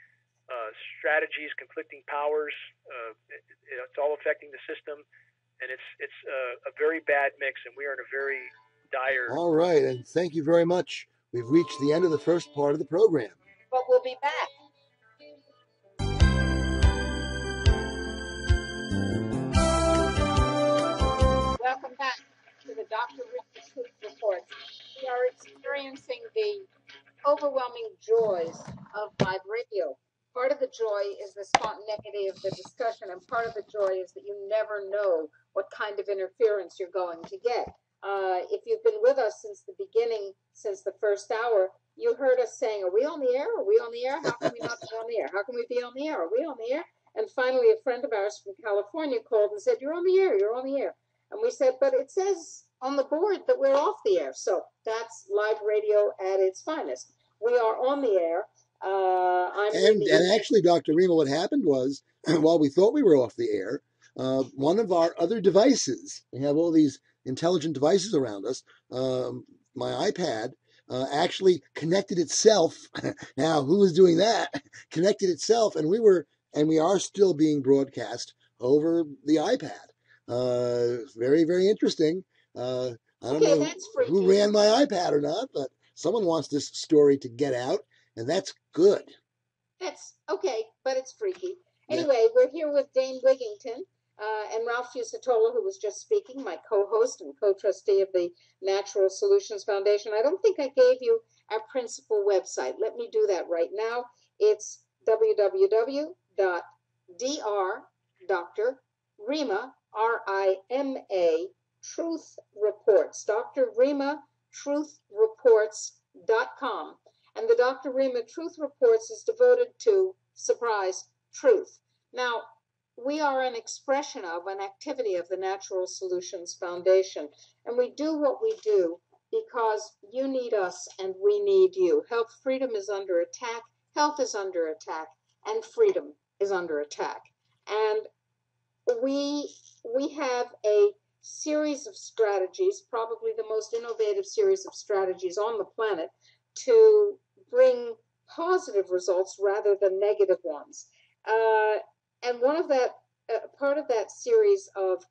strategies, conflicting powers. It's all affecting the system, and it's a very bad mix. And we are in a very dire. All right, and thank you very much. We've reached the end of the first part of the program. But we'll be back. Welcome back to the Dr. Rima Truth Report. We are experiencing the overwhelming joys of live radio. Part of the joy is the spontaneity of the discussion, and part of the joy is that you never know what kind of interference you're going to get. If you've been with us since the beginning, since the first hour, you heard us saying, are we on the air? Are we on the air? How can we not be on the air? How can we be on the air? Are we on the air? And finally, a friend of ours from California called and said, you're on the air, you're on the air. And we said, but it says on the board that we're off the air. So that's live radio at its finest. We are on the air. And actually, Dr. Rima, what happened was, while we thought we were off the air, one of our other devices, we have all these intelligent devices around us, my iPad actually connected itself. Now, who was doing that? Connected itself, and we are still being broadcast over the iPad. Very, very interesting. I don't Okay, know that's who freaky. ran my iPad or not, but someone wants this story to get out, and that's good. That's okay, but it's freaky. Yeah. Anyway, we're here with Dane Wigington and Ralph Fusatola, who was just speaking, my co-host and co-trustee of the Natural Solutions Foundation. I don't think I gave you our principal website. Let me do that right now. It's www.drrima, R-I-M-A, Truth Reports, Dr. Rima Truth Reports.com. And the Dr. Rima Truth Reports is devoted to, surprise, truth. Now, we are an expression of an activity of the Natural Solutions Foundation, and we do what we do because you need us and we need you. Health freedom is under attack, health is under attack, and freedom is under attack. And we have a series of strategies, probably the most innovative series of strategies on the planet, to bring positive results rather than negative ones. And one of that, part of that series of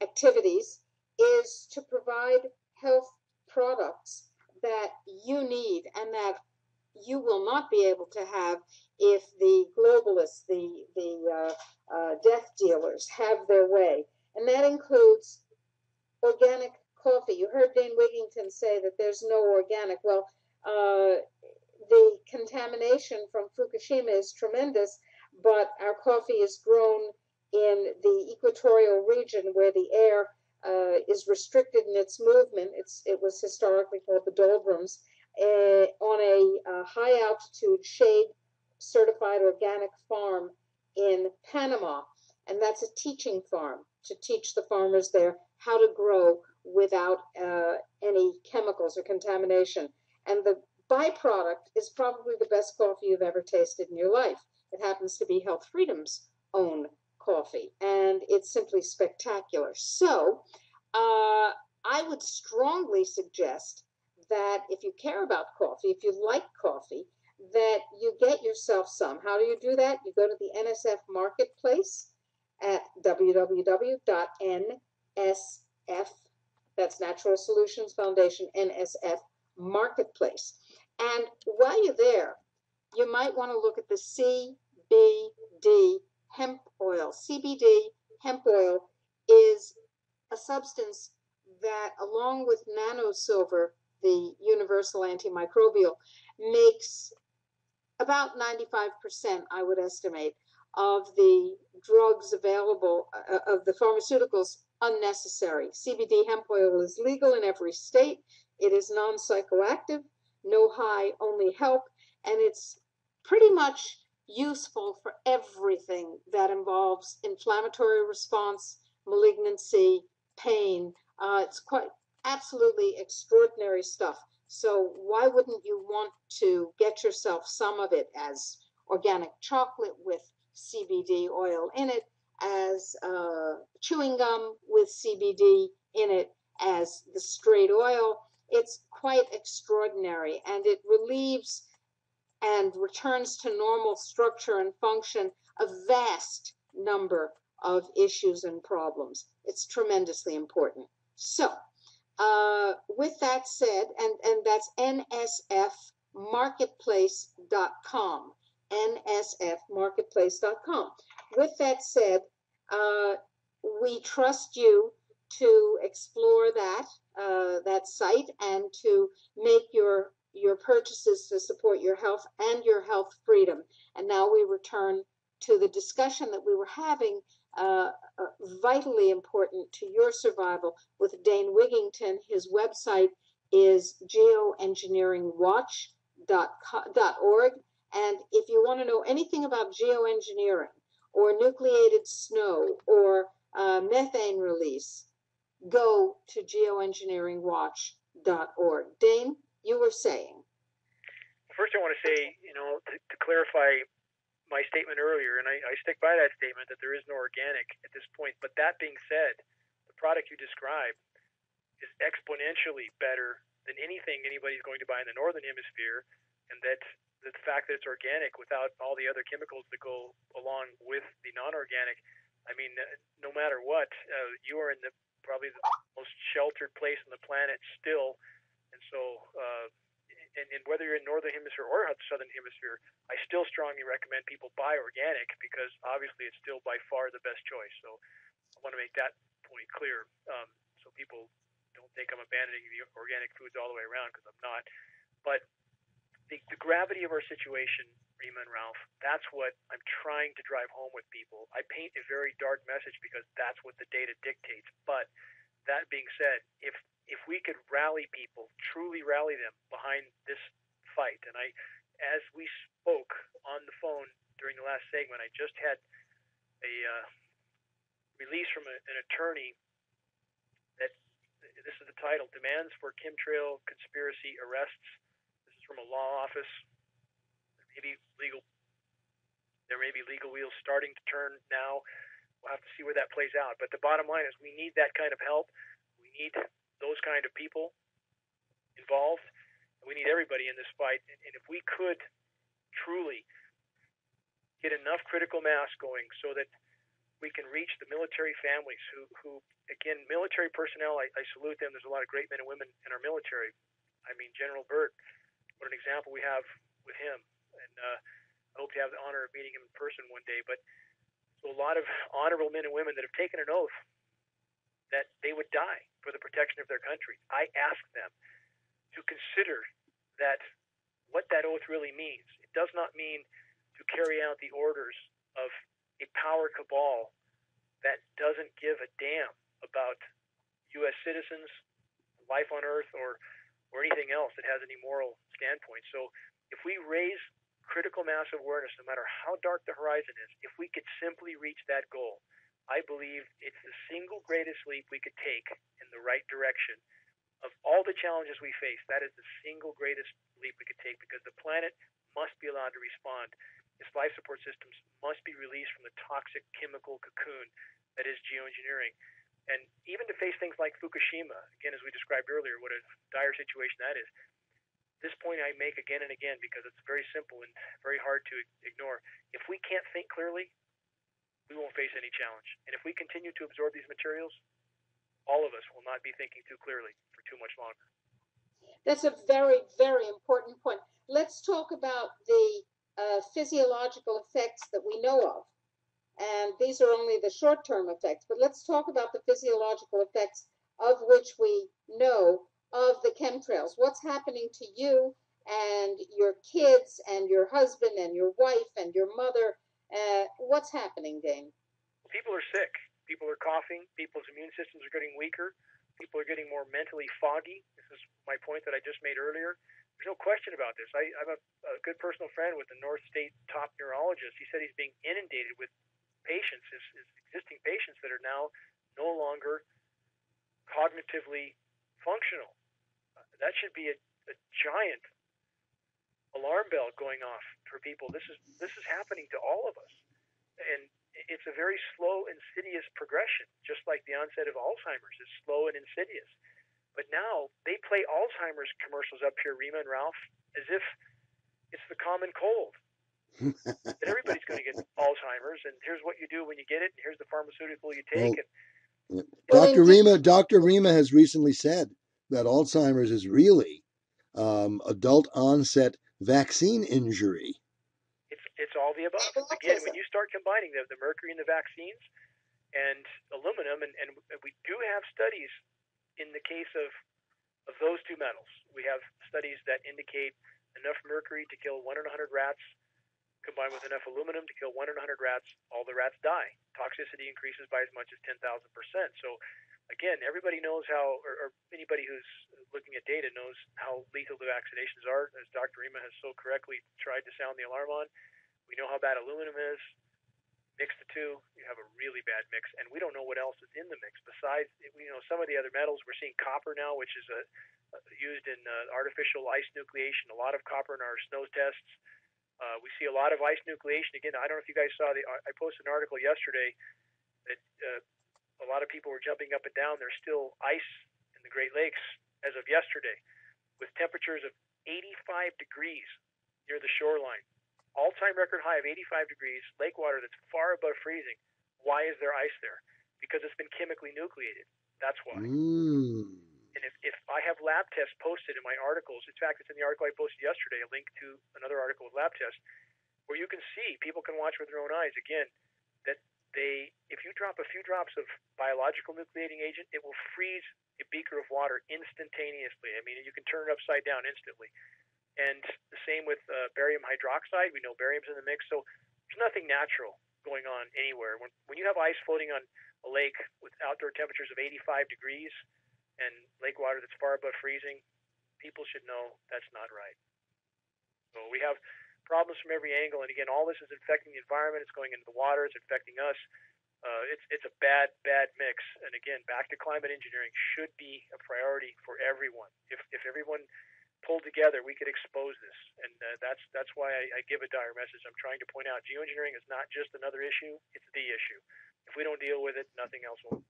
activities is to provide health products that you need and that you will not be able to have if the globalists, the death dealers, have their way. And that includes organic coffee. You heard Dane Wigington say that there's no organic. Well, the contamination from Fukushima is tremendous, but our coffee is grown in the equatorial region where the air is restricted in its movement. It was historically called the doldrums, on a high altitude shade certified organic farm in Panama. And that's a teaching farm to teach the farmers there how to grow without any chemicals or contamination. And the byproduct is probably the best coffee you've ever tasted in your life. It happens to be Health Freedom's own coffee, and it's simply spectacular. So I would strongly suggest that if you care about coffee, if you like coffee, that you get yourself some. How do you do that? You go to the NSF Marketplace at www.nsf, that's Natural Solutions Foundation, NSF Marketplace. And while you're there, you might want to look at the CBD hemp oil. CBD hemp oil is a substance that, along with nanosilver, the universal antimicrobial, makes about 95%, I would estimate, of the drugs available, of the pharmaceuticals, unnecessary. CBD hemp oil is legal in every state. It is non-psychoactive, no high, only help, and it's pretty much useful for everything that involves inflammatory response, malignancy, pain. It's quite absolutely extraordinary stuff. So why wouldn't you want to get yourself some of it as organic chocolate with CBD oil in it, as chewing gum with CBD in it, as the straight oil? It's quite extraordinary, and it relieves and returns to normal structure and function a vast number of issues and problems. It's tremendously important. So with that said, and that's nsfmarketplace.com, nsfmarketplace.com. With that said, we trust you to explore that site and to make your purchases to support your health and your health freedom. And now we return to the discussion that we were having, vitally important to your survival, with Dane Wigington. His website is geoengineeringwatch.org. And if you want to know anything about geoengineering or nucleated snow or methane release, go to geoengineeringwatch.org. Dane, you were saying. First, I want to say, to clarify my statement earlier, and I stick by that statement, that there is no organic at this point. But that being said, the product you described is exponentially better than anything anybody's going to buy in the northern hemisphere, and that the fact that it's organic without all the other chemicals that go along with the non-organic. I mean, no matter what, you are in probably the most sheltered place on the planet still, and so. And whether you're in northern hemisphere or southern hemisphere, I still strongly recommend people buy organic because obviously it's still by far the best choice. So I want to make that point clear, so people don't think I'm abandoning the organic foods all the way around, because I'm not. But the gravity of our situation, Rima and Ralph, that's what I'm trying to drive home with people. I paint a very dark message because that's what the data dictates. But that being said, if we could rally people, truly rally them behind this fight, and as we spoke on the phone during the last segment, I just had a release from an attorney that, this is the title, Demands for Chemtrail Conspiracy Arrests. This is from a law office. There may be legal wheels starting to turn now. We'll have to see where that plays out. But the bottom line is we need that kind of help. We need those kind of people involved. And we need everybody in this fight. And if we could truly get enough critical mass going so that we can reach the military families who again, military personnel, I salute them. There's a lot of great men and women in our military. I mean, General Burt, what an example we have with him. And I hope to have the honor of meeting him in person one day. But so a lot of honorable men and women that have taken an oath that they would die for the protection of their country. I ask them to consider that what that oath really means. It does not mean to carry out the orders of a power cabal that doesn't give a damn about U.S. citizens, life on Earth, or anything else that has any moral standpoint. So if we raise critical mass awareness, no matter how dark the horizon is, if we could simply reach that goal, I believe it's the single greatest leap we could take in the right direction. Of all the challenges we face, that is the single greatest leap we could take, because the planet must be allowed to respond. Its life support systems must be released from the toxic chemical cocoon that is geoengineering. And even to face things like Fukushima, again, as we described earlier, what a dire situation that is. This point I make again and again because it's very simple and very hard to ignore. If we can't think clearly, we won't face any challenge. And if we continue to absorb these materials, all of us will not be thinking too clearly for too much longer. That's a very, very important point. Let's talk about the physiological effects that we know of. And these are only the short-term effects, but let's talk about the physiological effects of which we know of the chemtrails. What's happening to you and your kids and your husband and your wife and your mother? What's happening, Dane? People are sick. People are coughing. People's immune systems are getting weaker. People are getting more mentally foggy. This is my point that I just made earlier. There's no question about this. I'm a good personal friend with the North State top neurologist. He said he's being inundated with patients, his existing patients, that are now no longer cognitively functional. That should be a giant alarm bell going off for people. This is happening to all of us, and it's a very slow, insidious progression, just like the onset of Alzheimer's is slow and insidious. But now they play Alzheimer's commercials up here, Rima and Ralph, as if it's the common cold. That everybody's going to get Alzheimer's, and here's what you do when you get it, and here's the pharmaceutical you take. Dr. Rima has recently said that Alzheimer's is really adult onset vaccine injury. It's all the above. Again, when you start combining the mercury in the vaccines and aluminum, and we do have studies in the case of those two metals. We have studies that indicate enough mercury to kill 1 in 100 rats, combined with enough aluminum to kill 1 in 100 rats. All the rats die. Toxicity increases by as much as 10,000%. So again, everybody knows how, or anybody who's looking at data knows how lethal the vaccinations are, as Dr. Rima has so correctly tried to sound the alarm on. We know how bad aluminum is. Mix the two, you have a really bad mix, and we don't know what else is in the mix besides, some of the other metals. We're seeing copper now, which is used in artificial ice nucleation. A lot of copper in our snow tests. We see a lot of ice nucleation. Again, I don't know if you guys saw I posted an article yesterday that a lot of people were jumping up and down. There's still ice in the Great Lakes as of yesterday. with temperatures of 85 degrees near the shoreline. All-time record high of 85 degrees, lake water that's far above freezing. Why is there ice there? Because it's been chemically nucleated. That's why. And if I have lab tests posted in my articles, in fact, it's in the article I posted yesterday, a link to another article with lab tests, where you can see, people can watch with their own eyes, again, that if you drop a few drops of biological nucleating agent, it will freeze a beaker of water instantaneously. I mean, you can turn it upside down instantly. And the same with barium hydroxide. We know barium's in the mix, so there's nothing natural going on anywhere. When you have ice floating on a lake with outdoor temperatures of 85 degrees and lake water that's far above freezing, people should know that's not right. So we have problems from every angle, and again, all this is infecting the environment. It's going into the water. It's infecting us. It's a bad mix. And again, back to climate engineering should be a priority for everyone. If everyone pulled together, we could expose this, and that's why I give a dire message. I'm trying to point out geoengineering is not just another issue; it's the issue. If we don't deal with it, nothing else will.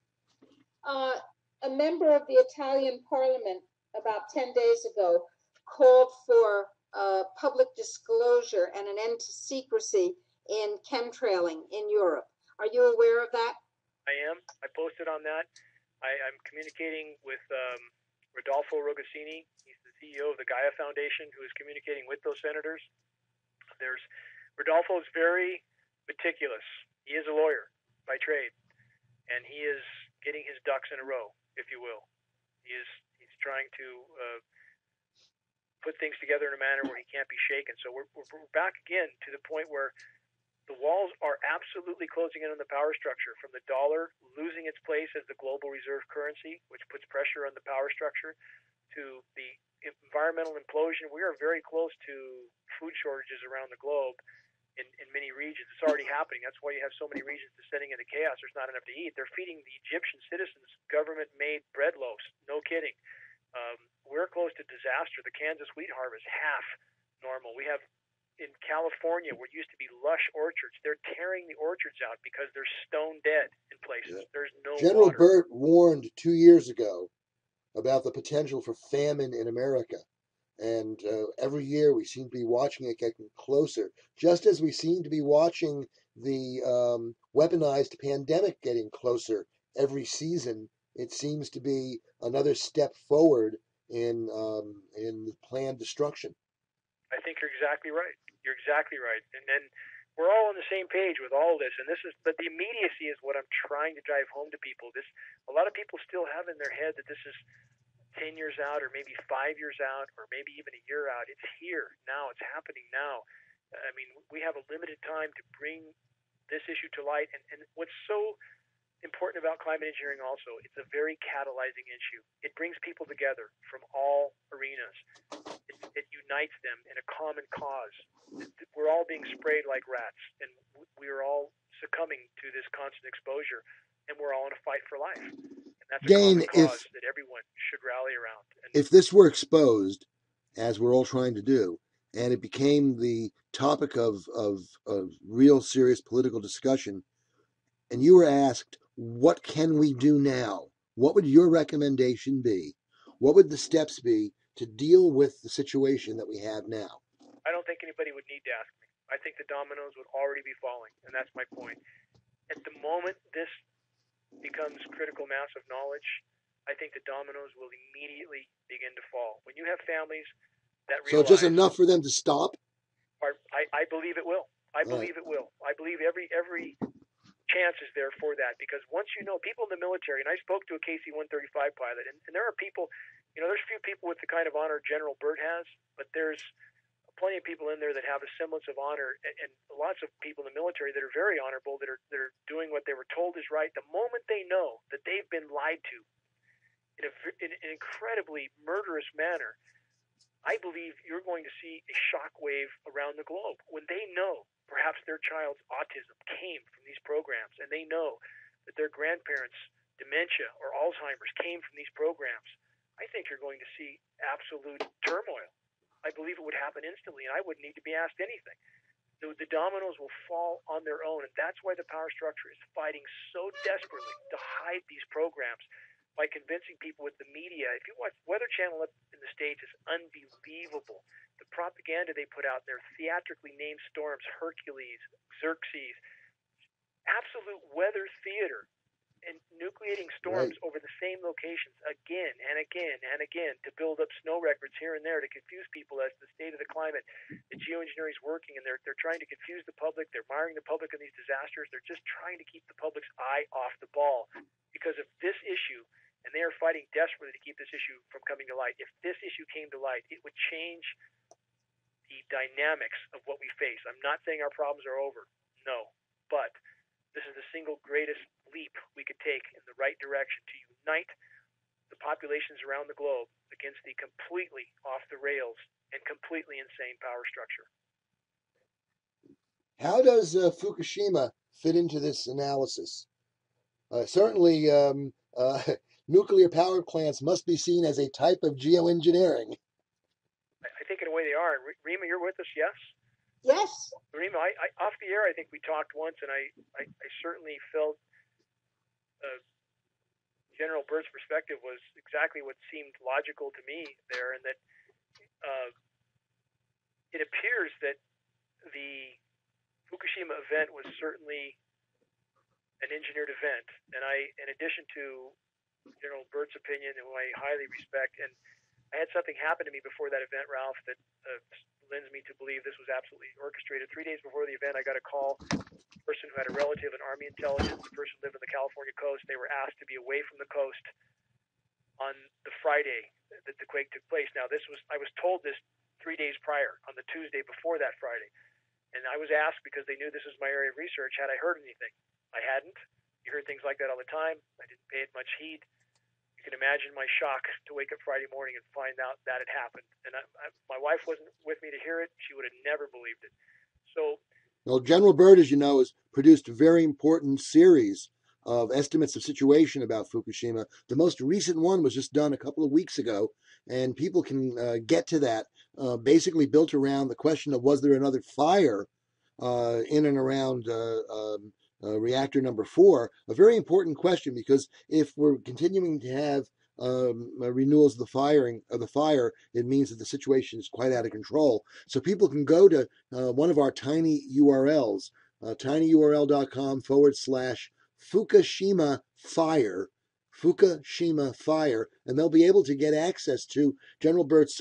A member of the Italian Parliament about 10 days ago called for public disclosure and an end to secrecy in chemtrailing in Europe. Are you aware of that? I am. I posted on that. I'm communicating with Rodolfo Rogassini. He's the CEO of the Gaia Foundation, who is communicating with those senators. Rodolfo is very meticulous. He is a lawyer by trade, and he is getting his ducks in a row, if you will. He's trying to put things together in a manner where he can't be shaken. So we're back again to the point where the walls are absolutely closing in on the power structure, from the dollar losing its place as the global reserve currency, which puts pressure on the power structure, to the environmental implosion. We are very close to food shortages around the globe in many regions. It's already happening. That's why you have so many regions descending into chaos. There's not enough to eat. They're feeding the Egyptian citizens government-made bread loaves. No kidding. We're close to disaster. The Kansas wheat harvest, half normal. We have in California, where used to be lush orchards, they're tearing the orchards out because they're stone dead in places. Yeah. There's no General water. Burt warned 2 years ago about the potential for famine in America. And every year we seem to be watching it getting closer, just as we seem to be watching the weaponized pandemic getting closer every season. It seems to be another step forward in planned destruction. I think you're exactly right. You're exactly right. And then we're all on the same page with all this. And but the immediacy is what I'm trying to drive home to people. A lot of people still have in their head that this is 10 years out, or maybe 5 years out, or maybe even a year out. It's here now. It's happening now. I mean, we have a limited time to bring this issue to light. And what's so important about climate engineering also, it's a very catalyzing issue. It brings people together from all arenas. It unites them in a common cause. We're all being sprayed like rats, and we are all succumbing to this constant exposure, and we're all in a fight for life. And that's a common cause that everyone should rally around. And if this were exposed, as we're all trying to do, and it became the topic of real serious political discussion, and you were asked, what can we do now? What would your recommendation be? What would the steps be to deal with the situation that we have now? I don't think anybody would need to ask me. I think the dominoes would already be falling, and that's my point. At the moment this becomes critical mass of knowledge, I think the dominoes will immediately begin to fall. When you have families that realize... So just enough for them to stop? I believe it will. I believe it will. I believe every chance is there for that, because once you know, people in the military, and I spoke to a KC-135 pilot, and there are people, there's few people with the kind of honor General Burt has, but there's plenty of people in there that have a semblance of honor, and lots of people in the military that are very honorable, that are doing what they were told is right. The moment they know that they've been lied to in an incredibly murderous manner, I believe you're going to see a shockwave around the globe. When they know perhaps their child's autism came from these programs, and they know that their grandparents' dementia or Alzheimer's came from these programs, I think you're going to see absolute turmoil. I believe it would happen instantly, and I wouldn't need to be asked anything. The dominoes will fall on their own, and that's why the power structure is fighting so desperately to hide these programs, by convincing people with the media. If you watch Weather Channel up in the States, is unbelievable. The propaganda they put out there, theatrically named storms, Hercules, Xerxes, absolute weather theater, and nucleating storms over the same locations again and again and again to build up snow records here and there to confuse people as to the state of the climate. The geoengineering is working, and they're trying to confuse the public. They're miring the public in these disasters. They're just trying to keep the public's eye off the ball because of this issue, and they are fighting desperately to keep this issue from coming to light. If this issue came to light, it would change the dynamics of what we face. I'm not saying our problems are over, no, but this is the single greatest leap we could take in the right direction to unite the populations around the globe against the completely off the rails and completely insane power structure. How does Fukushima fit into this analysis? Certainly, nuclear power plants must be seen as a type of geoengineering. I think in a way they are. Rima, you're with us, yes? Yes. Rima, I off the air, I think we talked once, and I certainly felt General Byrd's perspective was exactly what seemed logical to me there, and that it appears that the Fukushima event was certainly an engineered event, and in addition to General Byrd's opinion, who I highly respect, and I had something happen to me before that event, Ralph, that lends me to believe this was absolutely orchestrated. 3 days before the event, I got a call. The person who had a relative in Army intelligence, the person lived on the California coast. They were asked to be away from the coast on the Friday that the quake took place. Now, I was told this 3 days prior, on the Tuesday before that Friday. And I was asked, because they knew this was my area of research, had I heard anything. I hadn't. You heard things like that all the time. I didn't pay it much heed. You can imagine my shock to wake up Friday morning and find out that had happened. And my wife wasn't with me to hear it. She would have never believed it. So, well, General Byrd, as you know, has produced a very important series of estimates of situation about Fukushima. The most recent one was just done a couple of weeks ago, and people can get to that, basically built around the question of was there another fire in and around reactor number 4, a very important question, because if we're continuing to have renewals of the fire, it means that the situation is quite out of control. So people can go to one of our tiny URLs, tinyurl.com/Fukushima fire, and they'll be able to get access to General Byrd's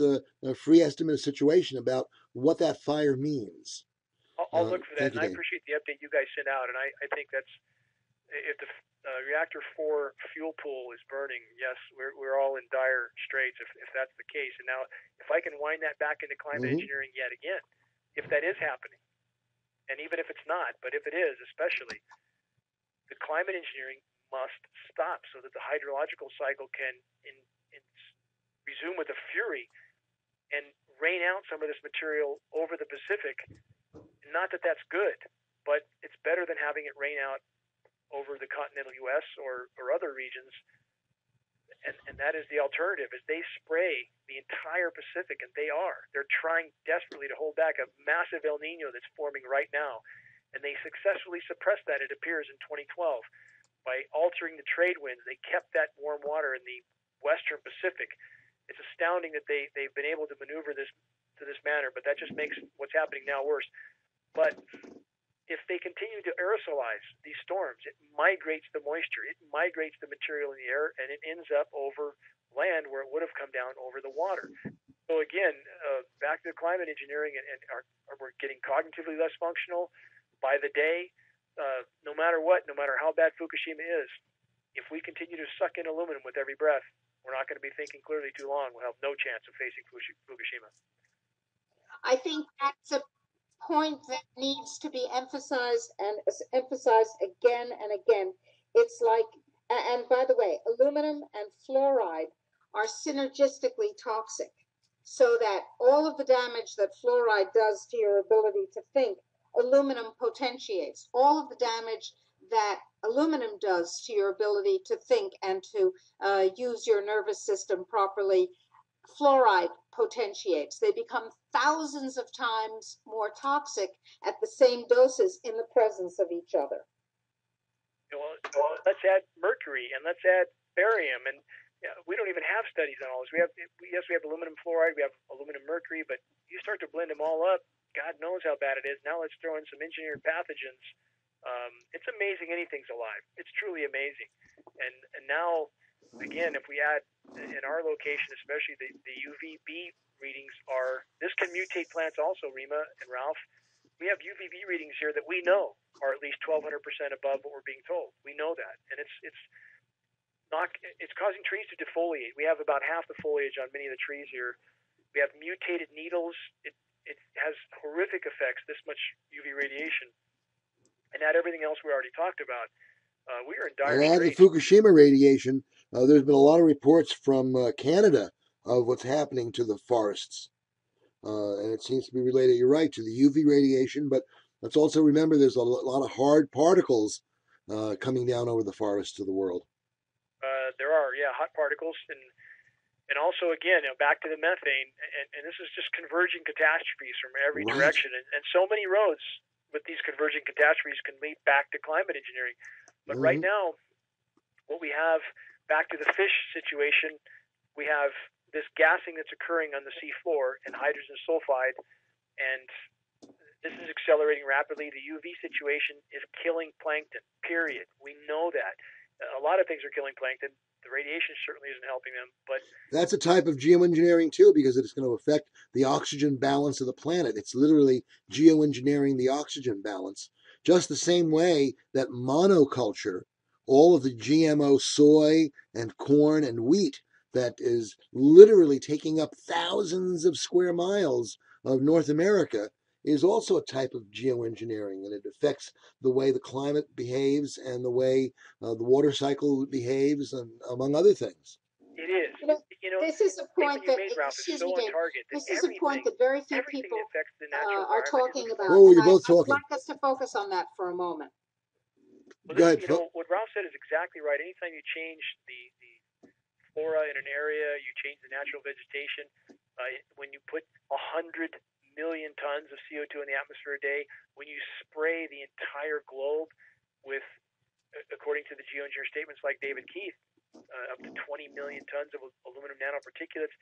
free estimate of situation about what that fire means. I'll look for that, and I appreciate the update you guys sent out, and I think that's, if the reactor 4 fuel pool is burning, yes, we're all in dire straits if that's the case. And now, if I can wind that back into climate engineering yet again, if that is happening, and even if it's not, but if it is especially, the climate engineering must stop so that the hydrological cycle can resume with a fury and rain out some of this material over the Pacific. Not that that's good, but it's better than having it rain out over the continental U.S. or other regions. And that is the alternative, is they spray the entire Pacific, and they're trying desperately to hold back a massive El Nino that's forming right now. And they successfully suppressed that, it appears, in 2012. By altering the trade winds, they kept that warm water in the western Pacific. It's astounding that they've been able to maneuver this to this manner, but that just makes what's happening now worse. But if they continue to aerosolize these storms, it migrates the moisture, it migrates the material in the air, and it ends up over land where it would have come down over the water. So again, back to the climate engineering, and we're getting cognitively less functional by the day. No matter what, no matter how bad Fukushima is, if we continue to suck in aluminum with every breath, we're not going to be thinking clearly too long. We'll have no chance of facing Fukushima. I think that's a point that needs to be emphasized and emphasized again and again. It's like, and by the way, aluminum and fluoride are synergistically toxic, so that all of the damage that fluoride does to your ability to think, aluminum potentiates. All of the damage that aluminum does to your ability to think and to use your nervous system properly, fluoride potentiates. They become thousands of times more toxic at the same doses in the presence of each other. Well, let's add mercury, and let's add barium, and we don't even have studies on all this. We have aluminum fluoride, we have aluminum mercury, but you start to blend them all up, God knows how bad it is. Now let's throw in some engineered pathogens. It's amazing anything's alive. It's truly amazing. And now, again, if we add in our location, especially the UVB readings this can mutate plants also, Rima and Ralph. We have UVB readings here that we know are at least 1,200% above what we're being told. We know that, and it's causing trees to defoliate. We have about half the foliage on many of the trees here. We have mutated needles. It has horrific effects, this much UV radiation, and add everything else we already talked about. We are in dire And add the straits. Fukushima radiation. There's been a lot of reports from Canada of what's happening to the forests. And it seems to be related, you're right, to the UV radiation, but let's also remember there's a lot of hard particles coming down over the forests of the world. There are, hot particles, and also, again, back to the methane, and this is just converging catastrophes from every direction, and so many roads with these converging catastrophes can lead back to climate engineering. But right now, what we have, back to the fish situation, we have this gassing that's occurring on the sea floor and hydrogen sulfide, and this is accelerating rapidly. The UV situation is killing plankton, period. We know that. A lot of things are killing plankton. The radiation certainly isn't helping them, but that's a type of geoengineering too, because it's going to affect the oxygen balance of the planet. It's literally geoengineering the oxygen balance, just the same way that monoculture, all of the GMO soy and corn and wheat that is literally taking up thousands of square miles of North America, is also a type of geoengineering, and it affects the way the climate behaves and the way the water cycle behaves, and among other things. It is. This is a point that, excuse me, Jane, this is a point that very few people are talking about. Oh, you're both I'd talking. like us to focus on that for a moment. Well, Go ahead, what Ralph said is exactly right. Anytime you change the flora in an area, you change the natural vegetation. When you put 100 million tons of CO2 in the atmosphere a day, when you spray the entire globe with, according to the geoengineer statements like David Keith, up to 20 million tons of aluminum nanoparticulates,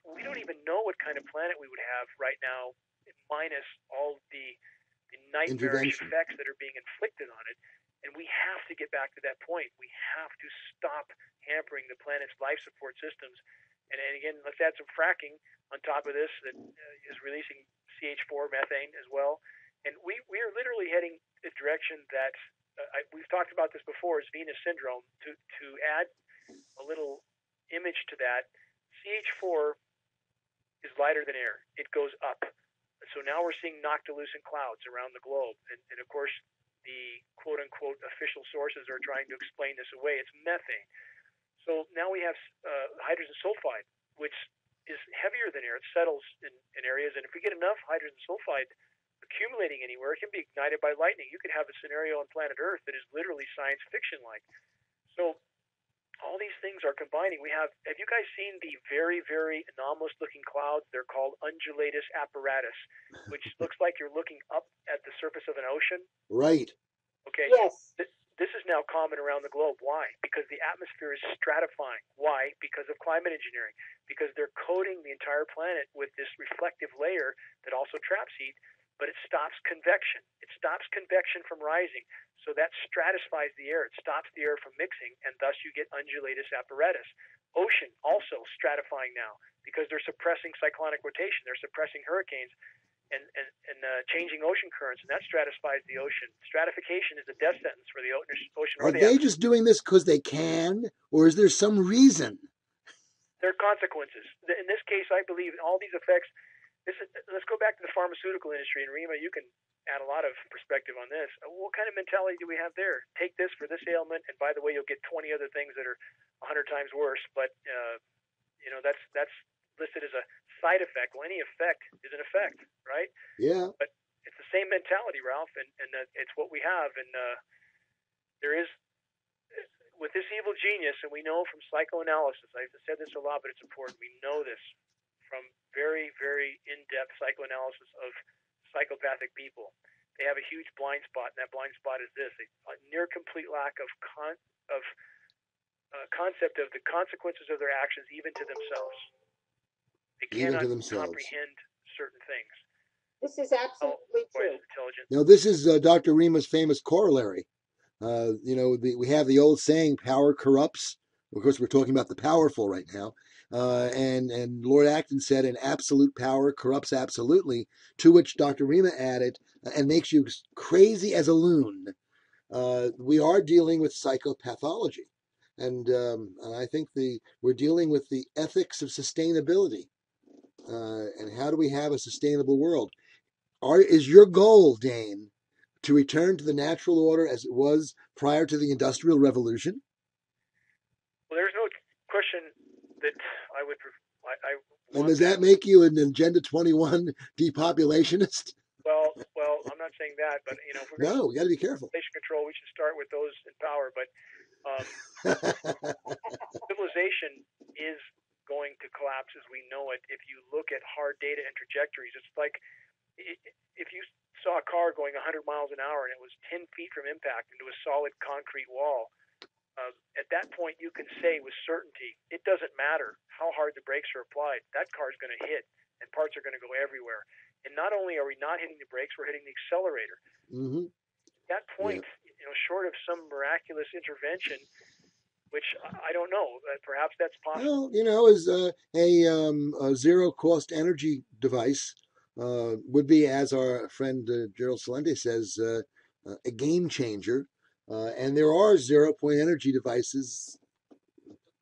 we don't even know what kind of planet we would have right now, minus all the nightmarish effects that are being inflicted on it. And we have to get back to that point. We have to stop hampering the planet's life support systems. And again, let's add some fracking on top of this that is releasing CH4 methane as well. And we are literally heading a direction that we've talked about this before, is Venus syndrome. To add a little image to that, CH4 is lighter than air. It goes up. So now we're seeing noctilucent clouds around the globe. And of course, the quote-unquote official sources are trying to explain this away. It's methane. So now we have hydrogen sulfide, which is heavier than air. It settles in areas, and if we get enough hydrogen sulfide accumulating anywhere, it can be ignited by lightning. You could have a scenario on planet Earth that is literally science fiction-like. So all these things are combining. Have you guys seen the very, very anomalous-looking clouds? They're called undulatus apparatus, which looks like you're looking up at the surface of an ocean. Right. Okay. Yes. This is now common around the globe. Why? Because the atmosphere is stratifying. Why? Because of climate engineering. Because they're coating the entire planet with this reflective layer that also traps heat, but it stops convection. It stops convection from rising. So that stratifies the air. It stops the air from mixing, and thus you get undulatus apparatus. Ocean also stratifying now because they're suppressing cyclonic rotation. They're suppressing hurricanes and changing ocean currents, and that stratifies the ocean. Stratification is a death sentence for the ocean. Are they just doing this because they can, or is there some reason? There are consequences. In this case, I believe all these effects. Let's go back to the pharmaceutical industry, and Rima, you can add a lot of perspective on this. What kind of mentality do we have there? Take this for this ailment, and by the way, you'll get 20 other things that are 100 times worse. But that's listed as a side effect. Well, any effect is an effect, right? Yeah. But it's the same mentality, Ralph, and it's what we have. And there is, with this evil genius, and we know from psychoanalysis, I've said this a lot, but it's important. We know this from very, very in-depth psychoanalysis of psychopathic people. They have a huge blind spot, and that blind spot is this: a near complete lack of concept of the consequences of their actions, even to themselves. They Even cannot to themselves. comprehend certain things. This is absolutely true. Intelligent. Now, this is Dr. Rima's famous corollary. We have the old saying, power corrupts. Of course, we're talking about the powerful right now. And Lord Acton said, an absolute power corrupts absolutely, to which Dr. Rima added, and makes you crazy as a loon. We are dealing with psychopathology. And I think we're dealing with the ethics of sustainability. And how do we have a sustainable world? Is your goal, Dane, to return to the natural order as it was prior to the Industrial Revolution? Well, there's no question that I would. And does that make you an Agenda 21 depopulationist? Well, I'm not saying that, but if we're going we got to be careful. Population control, we should start with those in power. But civilization is going to collapse as we know it. If you look at hard data and trajectories, it's like if you saw a car going 100 miles an hour and it was 10 feet from impact into a solid concrete wall. At that point, you can say with certainty, it doesn't matter how hard the brakes are applied, that car is going to hit, and parts are going to go everywhere. And not only are we not hitting the brakes, we're hitting the accelerator. Mm-hmm. At that point, short of some miraculous intervention, which I don't know, perhaps that's possible. Well, as a zero-cost energy device would be, as our friend Gerald Salente says, a game changer. And there are zero-point energy devices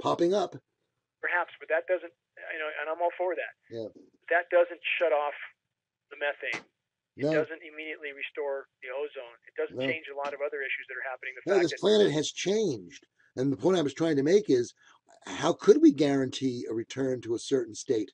popping up. Perhaps, but that doesn't, and I'm all for that. Yeah. That doesn't shut off the methane. It No. doesn't immediately restore the ozone. It doesn't change a lot of other issues that are happening. This planet has changed. And the point I was trying to make is, how could we guarantee a return to a certain state?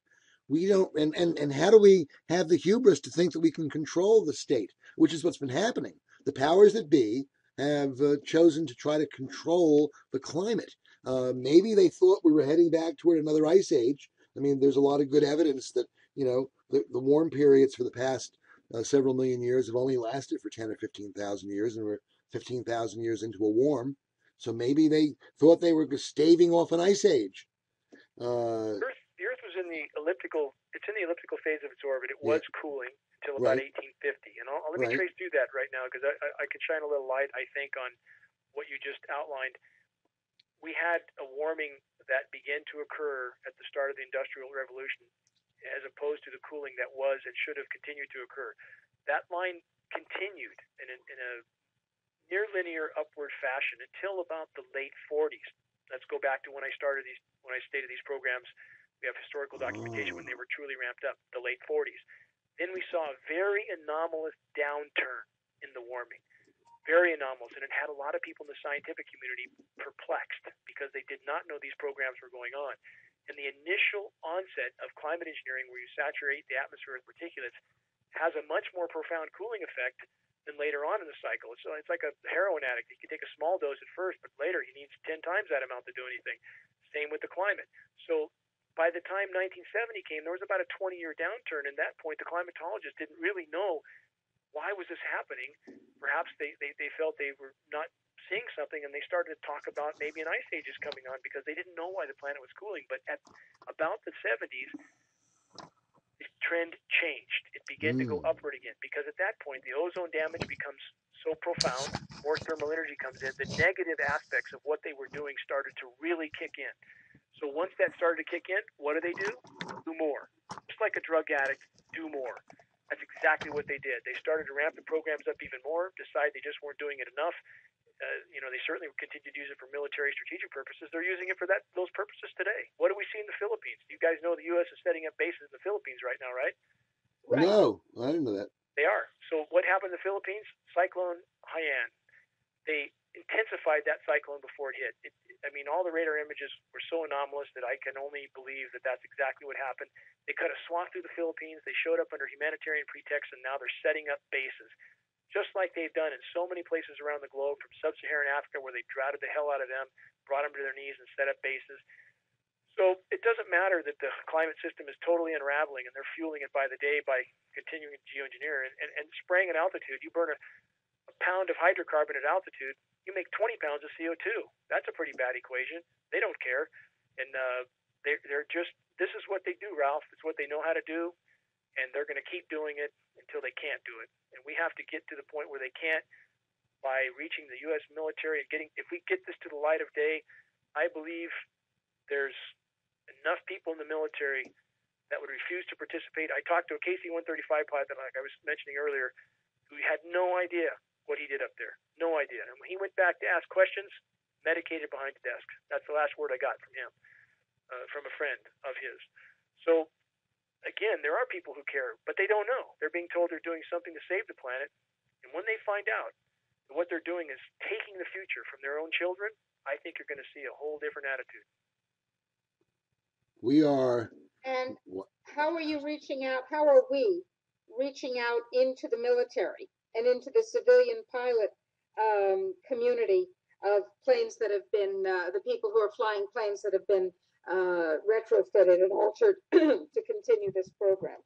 We don't, and how do we have the hubris to think that we can control the state, which is what's been happening. The powers that be have chosen to try to control the climate. Maybe they thought we were heading back toward another ice age. I mean, there's a lot of good evidence that, the warm periods for the past several million years have only lasted for 10 or 15,000 years, and we're 15,000 years into a warm. So maybe they thought they were staving off an ice age. The Earth was in the elliptical phase of its orbit. It was cooling until about 1850. And let me trace through that right now, because I could shine a little light, I think, on what you just outlined. We had a warming that began to occur at the start of the Industrial Revolution, as opposed to the cooling that was and should have continued to occur. That line continued in a near linear upward fashion until about the late 40s. Let's go back to when I stated these programs. We have historical documentation when they were truly ramped up, the late 40s. Then we saw a very anomalous downturn in the warming, very anomalous, and it had a lot of people in the scientific community perplexed because they did not know these programs were going on. And the initial onset of climate engineering, where you saturate the atmosphere with particulates, has a much more profound cooling effect than later on in the cycle. So it's like a heroin addict. He can take a small dose at first, but later he needs 10 times that amount to do anything. Same with the climate. So by the time 1970 came, there was about a 20-year downturn. And at that point, the climatologists didn't really know why was this happening. Perhaps they felt they were not seeing something, and they started to talk about maybe an ice age is coming on because they didn't know why the planet was cooling. But at about the 70s, the trend changed. It began to go upward again, because at that point, the ozone damage becomes so profound, more thermal energy comes in, the negative aspects of what they were doing started to really kick in. So once that started to kick in, what do? Do more. Just like a drug addict, do more. That's exactly what they did. They started to ramp the programs up even more, decide they just weren't doing it enough. They certainly continued to use it for military strategic purposes. They're using it for those purposes today. What do we see in the Philippines? You guys know the U.S. is setting up bases in the Philippines right now, right? No, I didn't know that. They are. So what happened in the Philippines? Cyclone Haiyan. They intensified that cyclone before it hit. All the radar images were so anomalous that I can only believe that that's exactly what happened. They cut a swath through the Philippines. They showed up under humanitarian pretext, and now they're setting up bases, just like they've done in so many places around the globe, from sub-Saharan Africa, where they droughted the hell out of them, brought them to their knees, and set up bases. So it doesn't matter that the climate system is totally unraveling, and they're fueling it by the day by continuing to geoengineer. And spraying at altitude, you burn a pound of hydrocarbon at altitude, you make 20 pounds of CO2. That's a pretty bad equation. They don't care. And they're just, this is what they do, Ralph. It's what they know how to do. And they're going to keep doing it until they can't do it. And we have to get to the point where they can't by reaching the U.S. military and getting, if we get this to the light of day, I believe there's enough people in the military that would refuse to participate. I talked to a KC-135 pilot, like I was mentioning earlier, who had no idea what he did up there. No idea. And when he went back to ask questions, medicated behind the desk. That's the last word I got from him, from a friend of his. So, again, there are people who care, but they don't know. They're being told they're doing something to save the planet. And when they find out that what they're doing is taking the future from their own children, I think you're going to see a whole different attitude. We are. And how are you reaching out? How are we reaching out into the military and into the civilian pilot community of planes that have been, the people who are flying planes that have been retrofitted and altered to continue this program?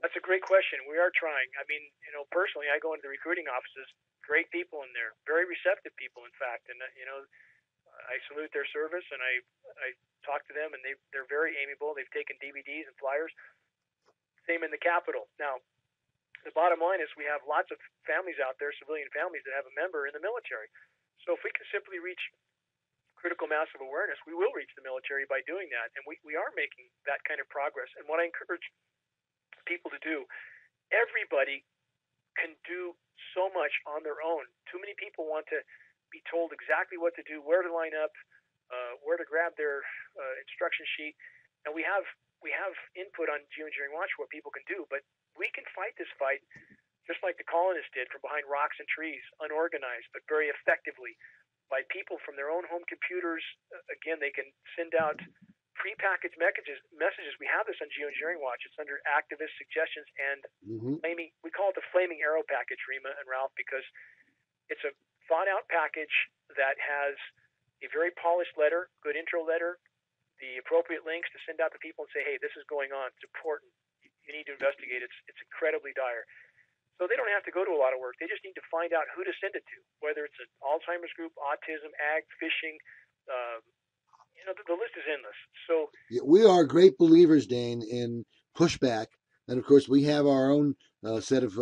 That's a great question. We are trying. I mean, personally, I go into the recruiting offices, great people in there, very receptive people, in fact. And, I salute their service, and I talk to them, and they're very amiable. They've taken DVDs and flyers. Same in the Capitol. Now, the bottom line is we have lots of families out there, civilian families, that have a member in the military. So if we can simply reach critical mass of awareness, we will reach the military by doing that. And we are making that kind of progress. And what I encourage people to do, everybody can do so much on their own. Too many people want to be told exactly what to do, where to line up, where to grab their instruction sheet. And we have input on Geoengineering Watch what people can do, but we can fight this fight just like the colonists did from behind rocks and trees, unorganized, but very effectively by people from their own home computers. Again, they can send out prepackaged messages. We have this on Geoengineering Watch. It's under activist suggestions and flaming. We call it the flaming arrow package, Rima and Ralph, because it's a thought-out package that has a very polished letter, good intro letter, the appropriate links to send out to people and say, hey, this is going on. It's important. You need to investigate. It's incredibly dire. So they don't have to go to a lot of work. They just need to find out who to send it to, whether it's an Alzheimer's group, autism, ag, fishing. The list is endless. So yeah, we are great believers, Dane, in pushback. And of course, we have our own set of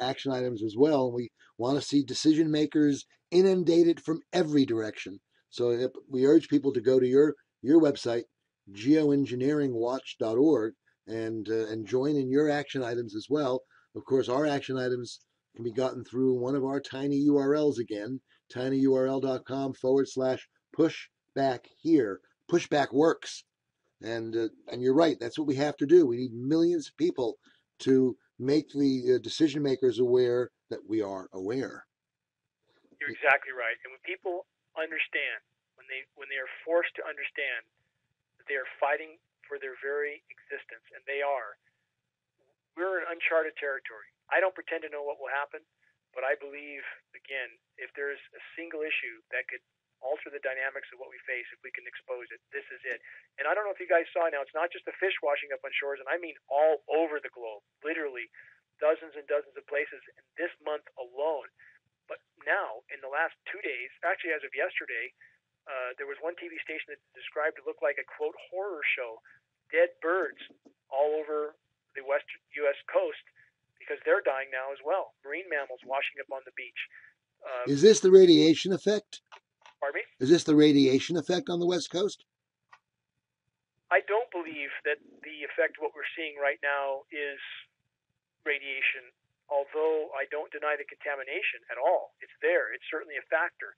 action items as well. We want to see decision makers inundated from every direction. So we urge people to go to your website, geoengineeringwatch.org, and join in your action items as well. Of course, our action items can be gotten through one of our tiny URLs again, tinyurl.com/pushback here. Pushback works. And you're right. That's what we have to do. We need millions of people to make the decision makers aware that we are aware. You're exactly right. And when people understand, when they are forced to understand that they are fighting for their very existence, and we're in uncharted territory. I don't pretend to know what will happen, but I believe, again, if there's a single issue that could alter the dynamics of what we face, if we can expose it, this is it. And I don't know if you guys saw now, it's not just the fish washing up on shores, and I mean all over the globe, literally dozens and dozens of places in this month alone. But now, in the last 2 days, actually as of yesterday, there was one TV station that described it looked like a, quote, horror show. Dead birds all over the western U.S. coast because they're dying now as well. Marine mammals washing up on the beach. Is this the radiation effect? Pardon me? Is this the radiation effect on the West Coast? I don't believe that the effect of what we're seeing right now is radiation, although I don't deny the contamination at all. It's there. It's certainly a factor.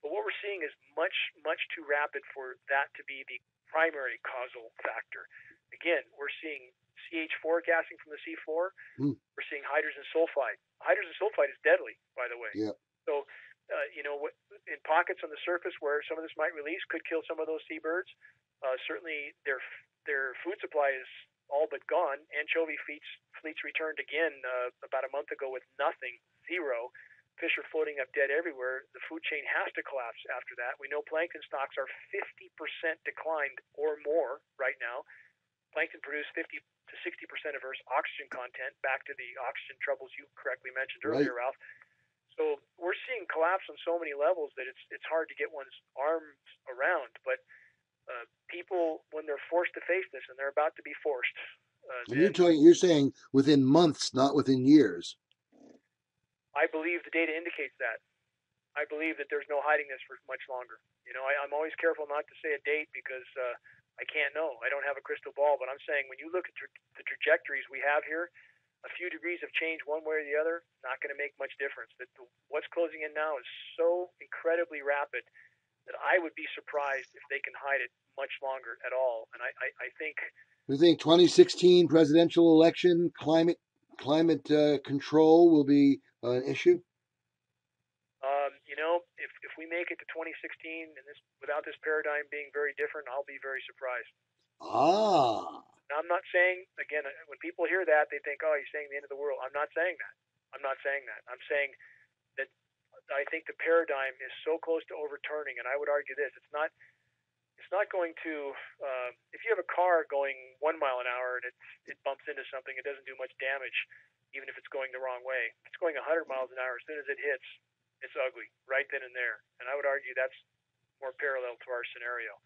But what we're seeing is much, much too rapid for that to be the primary causal factor. Again, we're seeing CH4 gassing from the seafloor. We're seeing hydrogen sulfide. Hydrogen sulfide is deadly, by the way. Yeah. So, in pockets on the surface where some of this might release could kill some of those seabirds. Certainly, their food supply is all but gone. Anchovy fleets returned again about a month ago with nothing, zero. Fish are floating up dead everywhere. The food chain has to collapse after that. We know plankton stocks are 50% declined or more right now. Plankton produce 50 to 60% of Earth's oxygen content, back to the oxygen troubles you correctly mentioned earlier, Right. Ralph. So we're seeing collapse on so many levels that it's hard to get one's arms around. But people, when they're forced to face this, and they're about to be forced, And then you're saying within months, not within years. I believe the data indicates that. I believe that there's no hiding this for much longer. You know, I'm always careful not to say a date because I can't know. I don't have a crystal ball. But I'm saying when you look at the trajectories we have here, a few degrees of change one way or the other, not going to make much difference. What's closing in now is so incredibly rapid that I would be surprised if they can hide it much longer at all. And I think... You think 2016 presidential election climate control will be an issue? You know, if we make it to 2016 and this without this paradigm being very different, I'll be very surprised. Ah. Now, I'm not saying, again, when people hear that, they think, oh, he's saying the end of the world. I'm not saying that. I'm not saying that. I'm saying that I think the paradigm is so close to overturning, and I would argue this: it's not going to. If you have a car going 1 mile an hour and it bumps into something, it doesn't do much damage, even if it's going the wrong way. If it's going 100 miles an hour, as soon as it hits, it's ugly right then and there. And I would argue that's more parallel to our scenario.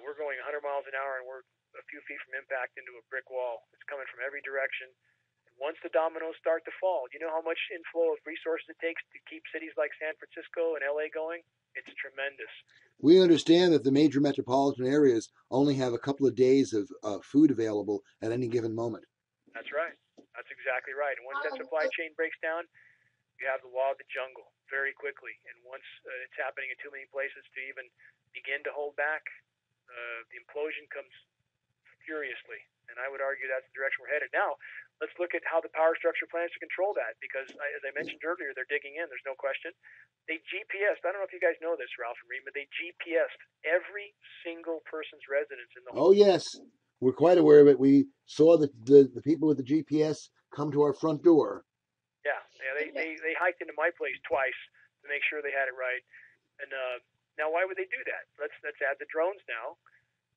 We're going 100 miles an hour and we're a few feet from impact into a brick wall. It's coming from every direction. And once the dominoes start to fall, you know how much inflow of resources it takes to keep cities like San Francisco and LA going? It's tremendous. We understand that the major metropolitan areas only have a couple of days of food available at any given moment. That's right. That's exactly right. And once that supply chain breaks down, you have the law of the jungle very quickly. And once it's happening in too many places to even begin to hold back, the implosion comes furiously. And I would argue that's the direction we're headed. Now, let's look at how the power structure plans to control that, because as I mentioned earlier, they're digging in. There's no question. They GPSed, I don't know if you guys know this, Ralph and Reed, but they GPSed every single person's residence in the home. Oh, yes. We're quite aware of it. We saw the people with the GPS come to our front door. Yeah, they hiked into my place twice to make sure they had it right. And now, why would they do that? Let's add the drones now,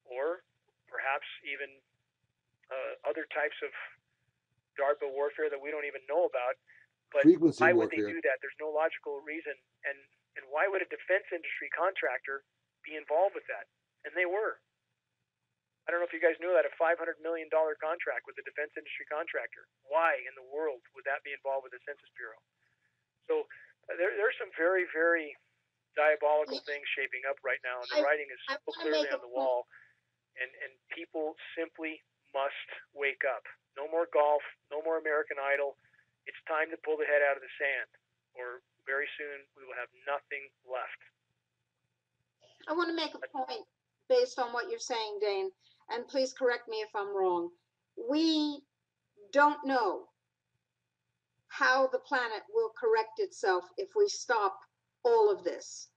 or perhaps even other types of DARPA warfare that we don't even know about. But frequency why warfare. Would they do that? There's no logical reason. And why would a defense industry contractor be involved with that? And they were. I don't know if you guys knew that, a $500 million contract with a defense industry contractor. Why in the world would that be involved with the Census Bureau? So there's some very, very diabolical things shaping up right now, and the writing is so clearly on the wall. And people simply must wake up. No more golf, no more American Idol. It's time to pull the head out of the sand, or very soon we will have nothing left. I want to make a point based on what you're saying, Dane, and please correct me if I'm wrong. We don't know how the planet will correct itself if we stop all of this.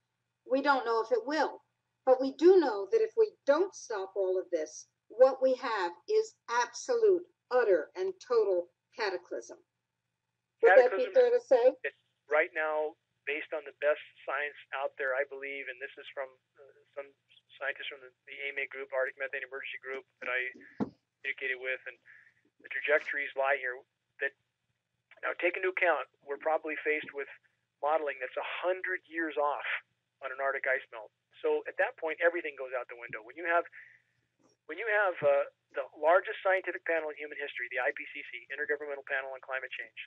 We don't know if it will, but we do know that if we don't stop all of this, what we have is absolute, utter, and total cataclysm. Would that be fair to say? Right now, based on the best science out there, I believe, and this is from some scientists from the AMA group, Arctic Methane Emergency Group, that I communicated with, and the trajectories lie here. That now, take into account, we're probably faced with modeling that's 100 years off on an Arctic ice melt. So at that point, everything goes out the window. When you have the largest scientific panel in human history, the IPCC, Intergovernmental Panel on Climate Change,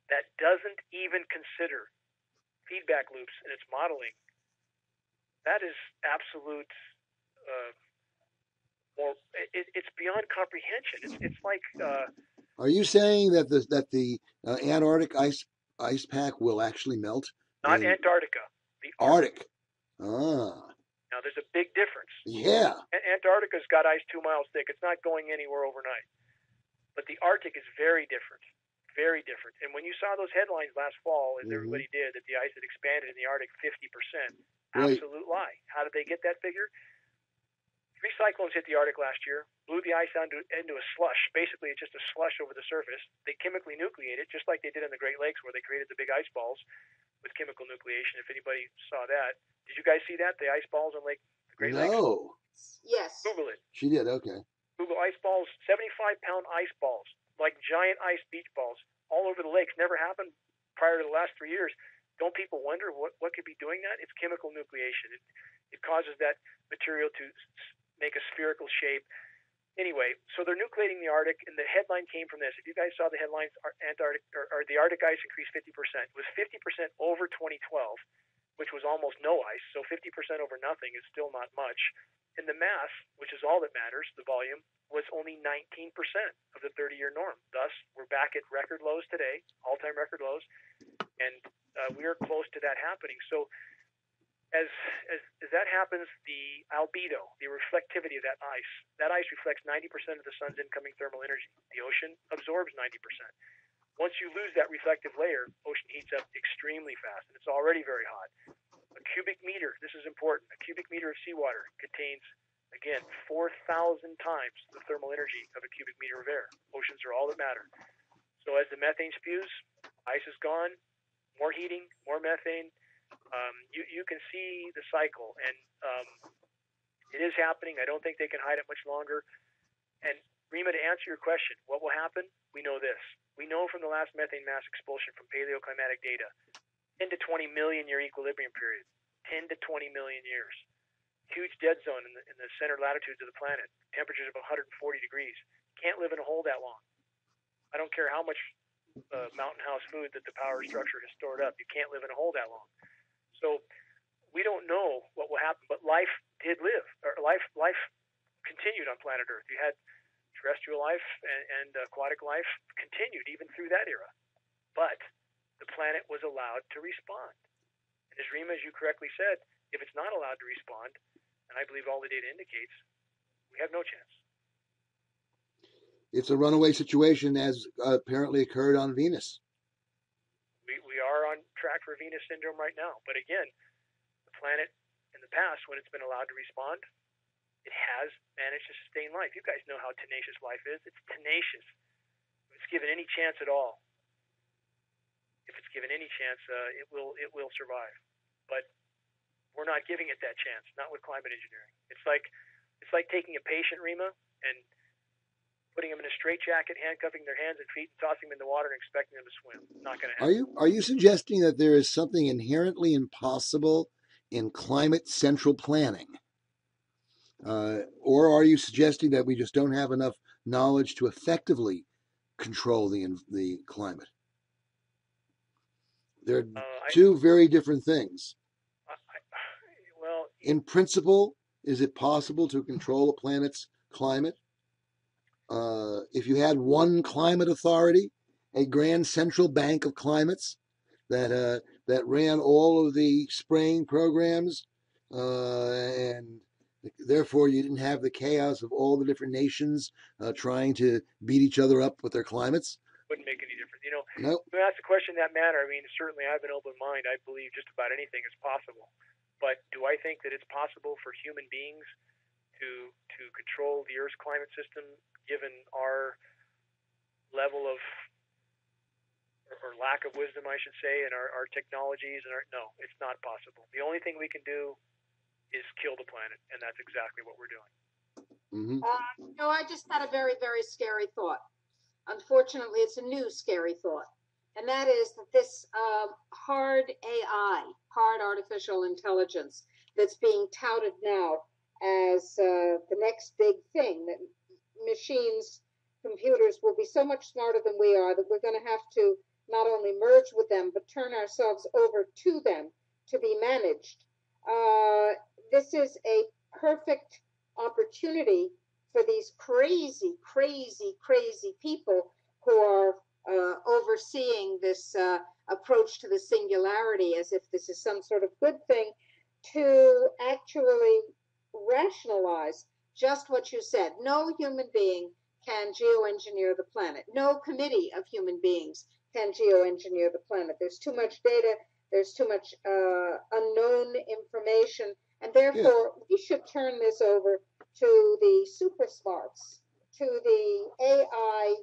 that doesn't even consider feedback loops in its modeling, that is absolute. It's beyond comprehension. It's like. Are you saying that the Antarctic ice pack will actually melt? Not Antarctica, the Arctic. Ah. Now there's a big difference. Yeah. Antarctica's got ice 2 miles thick. It's not going anywhere overnight. But the Arctic is very different. Very different. And when you saw those headlines last fall, as everybody did, that the ice had expanded in the Arctic 50%, absolute lie. How did they get that figure? 3 cyclones hit the Arctic last year, blew the ice into a slush. Basically, it's just a slush over the surface. They chemically nucleate it, just like they did in the Great Lakes, where they created the big ice balls with chemical nucleation. If anybody saw that. Did you guys see that? The ice balls in the Great Lakes? No. Yes. Google it. She did, okay. Google ice balls, 75-pound ice balls, like giant ice beach balls, all over the lakes. Never happened prior to the last 3 years. Don't people wonder what could be doing that? It's chemical nucleation. It causes that material to make a spherical shape. Anyway, so they're nucleating the Arctic, and the headline came from this. If you guys saw the headlines, Antarctic or the Arctic ice increased 50%. It was 50% over 2012, which was almost no ice. So 50% over nothing is still not much. And the mass, which is all that matters, the volume, was only 19% of the 30-year norm. Thus, we're back at record lows today, all-time record lows, and we are close to that happening. So as that happens, the albedo, the reflectivity of that ice reflects 90% of the sun's incoming thermal energy. The ocean absorbs 90%. Once you lose that reflective layer, ocean heats up extremely fast, and it's already very hot. A cubic meter, this is important, a cubic meter of seawater contains, again, 4,000 times the thermal energy of a cubic meter of air. Oceans are all that matter. So as the methane spews, ice is gone, more heating, more methane. You can see the cycle, and it is happening. I don't think they can hide it much longer. And Rima, to answer your question, what will happen? We know this. We know from the last methane mass expulsion from paleoclimatic data, 10 to 20 million year equilibrium period, 10 to 20 million years. Huge dead zone in the center latitudes of the planet, temperatures of 140 degrees. Can't live in a hole that long. I don't care how much mountain house food that the power structure has stored up. You can't live in a hole that long. So we don't know what will happen, but life did live, or life continued on planet Earth. You had terrestrial life and aquatic life continued even through that era, but the planet was allowed to respond. And as Rima, as you correctly said, if it's not allowed to respond, and I believe all the data indicates, we have no chance. It's a runaway situation, as apparently occurred on Venus. We are on track for Venus syndrome right now. But again, the planet in the past, when it's been allowed to respond, it has managed to sustain life. You guys know how tenacious life is. It's tenacious. If it's given any chance at all, it will survive. But we're not giving it that chance, not with climate engineering. It's like taking a patient, Rima, and putting them in a straitjacket, handcuffing their hands and feet, and tossing them in the water and expecting them to swim. Not going to happen. Are you suggesting that there is something inherently impossible in climate central planning? Or are you suggesting that we just don't have enough knowledge to effectively control the climate? They're two very different things. In principle, is it possible to control a planet's climate? If you had one climate authority, a grand central bank of climates that ran all of the spraying programs, and therefore you didn't have the chaos of all the different nations trying to beat each other up with their climates. Wouldn't make any difference. When you ask the question in that manner, I mean, certainly I have an open mind. I believe just about anything is possible. But do I think that it's possible for human beings to control the Earth's climate system, given our level of, or lack of wisdom, I should say, and our technologies? No, it's not possible. The only thing we can do is kill the planet, and that's exactly what we're doing. Mm-hmm. I just had a very, very scary thought. Unfortunately, it's a new scary thought. And that is that this hard AI, hard artificial intelligence, that's being touted now as the next big thing, that machines, computers will be so much smarter than we are that we're going to have to not only merge with them, but turn ourselves over to them to be managed. This is a perfect opportunity for these crazy, crazy, crazy people who are overseeing this approach to the singularity as if this is some sort of good thing, to actually rationalize just what you said. No human being can geoengineer the planet. No committee of human beings can geoengineer the planet. There's too much data. There's too much unknown information. And therefore, we should turn this over to the super smarts, to the AI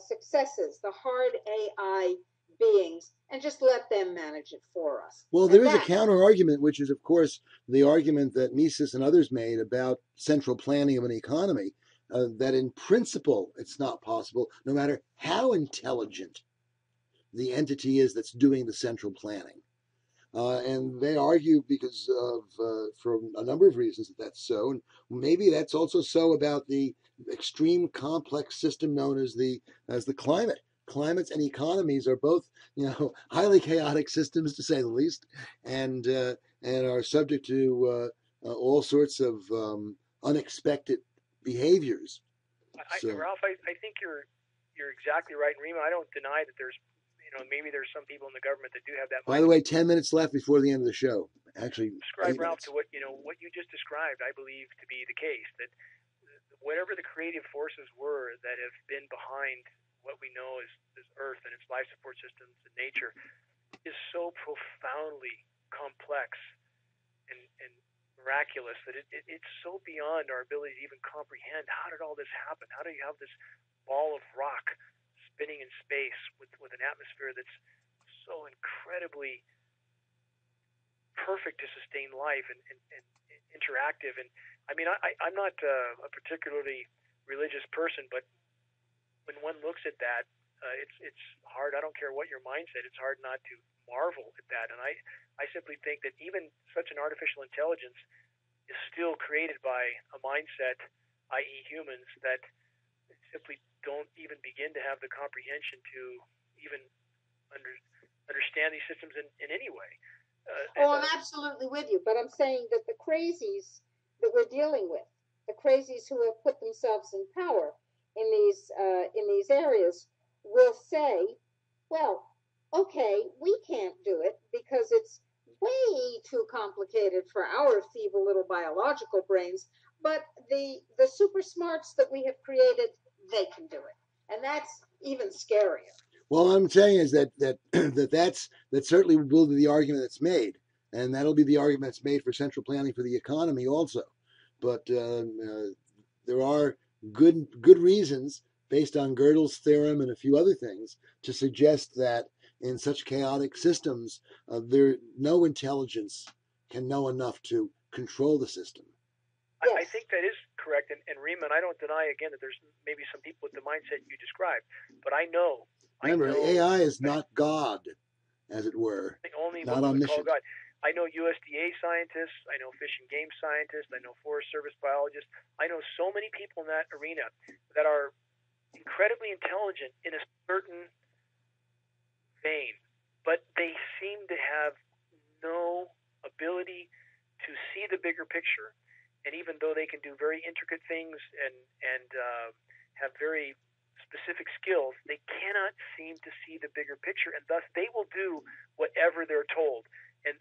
successes, the hard AI beings, and just let them manage it for us. Well, there is a counter argument, which is, of course, the argument that Mises and others made about central planning of an economy, that in principle it's not possible, no matter how intelligent the entity is that's doing the central planning. And they argue because of, for a number of reasons, that that's so. And maybe that's also so about the extreme complex system known as the climate. Climates and economies are both, highly chaotic systems to say the least, and are subject to all sorts of unexpected behaviors. So, Ralph, I think you're exactly right, and Rima, I don't deny that there's maybe there's some people in the government that do have that by the mindset. way, 10 minutes left before the end of the show. Actually, Subscribe, 8 Ralph, minutes. to what you just described. I believe to be the case, that whatever the creative forces were that have been behind what we know as Earth and its life support systems and nature is so profoundly complex and miraculous that it's so beyond our ability to even comprehend. How did all this happen? How do you have this ball of rock spinning in space with an atmosphere that's so incredibly perfect to sustain life and interactive? And I mean, I'm not a particularly religious person, but when one looks at that, it's hard. I don't care what your mindset, it's hard not to marvel at that. And I simply think that even such an artificial intelligence is still created by a mindset, i.e. humans, that simply don't even begin to have the comprehension to even understand these systems in any way. I'm absolutely with you, but I'm saying that the crazies that we're dealing with, the crazies who have put themselves in power in these areas, will say, "Well, okay, we can't do it because it's way too complicated for our feeble little biological brains. But the super smarts that we have created, they can do it, and that's even scarier." Well, what I'm saying is that certainly will be the argument that's made, and that'll be the argument that's made for central planning for the economy also. But there are good reasons based on Gödel's theorem and a few other things to suggest that in such chaotic systems, no intelligence can know enough to control the system. Yes. I think that is correct, and Riemann, I don't deny again that there's maybe some people with the mindset you described, but I know. Remember, AI is not God, as it were, only not what we would call omniscient. God. I know USDA scientists, I know fish and game scientists, I know Forest Service biologists. I know so many people in that arena that are incredibly intelligent in a certain vein, but they seem to have no ability to see the bigger picture. And even though they can do very intricate things and have very specific skills, they cannot seem to see the bigger picture, and thus they will do whatever they're told. And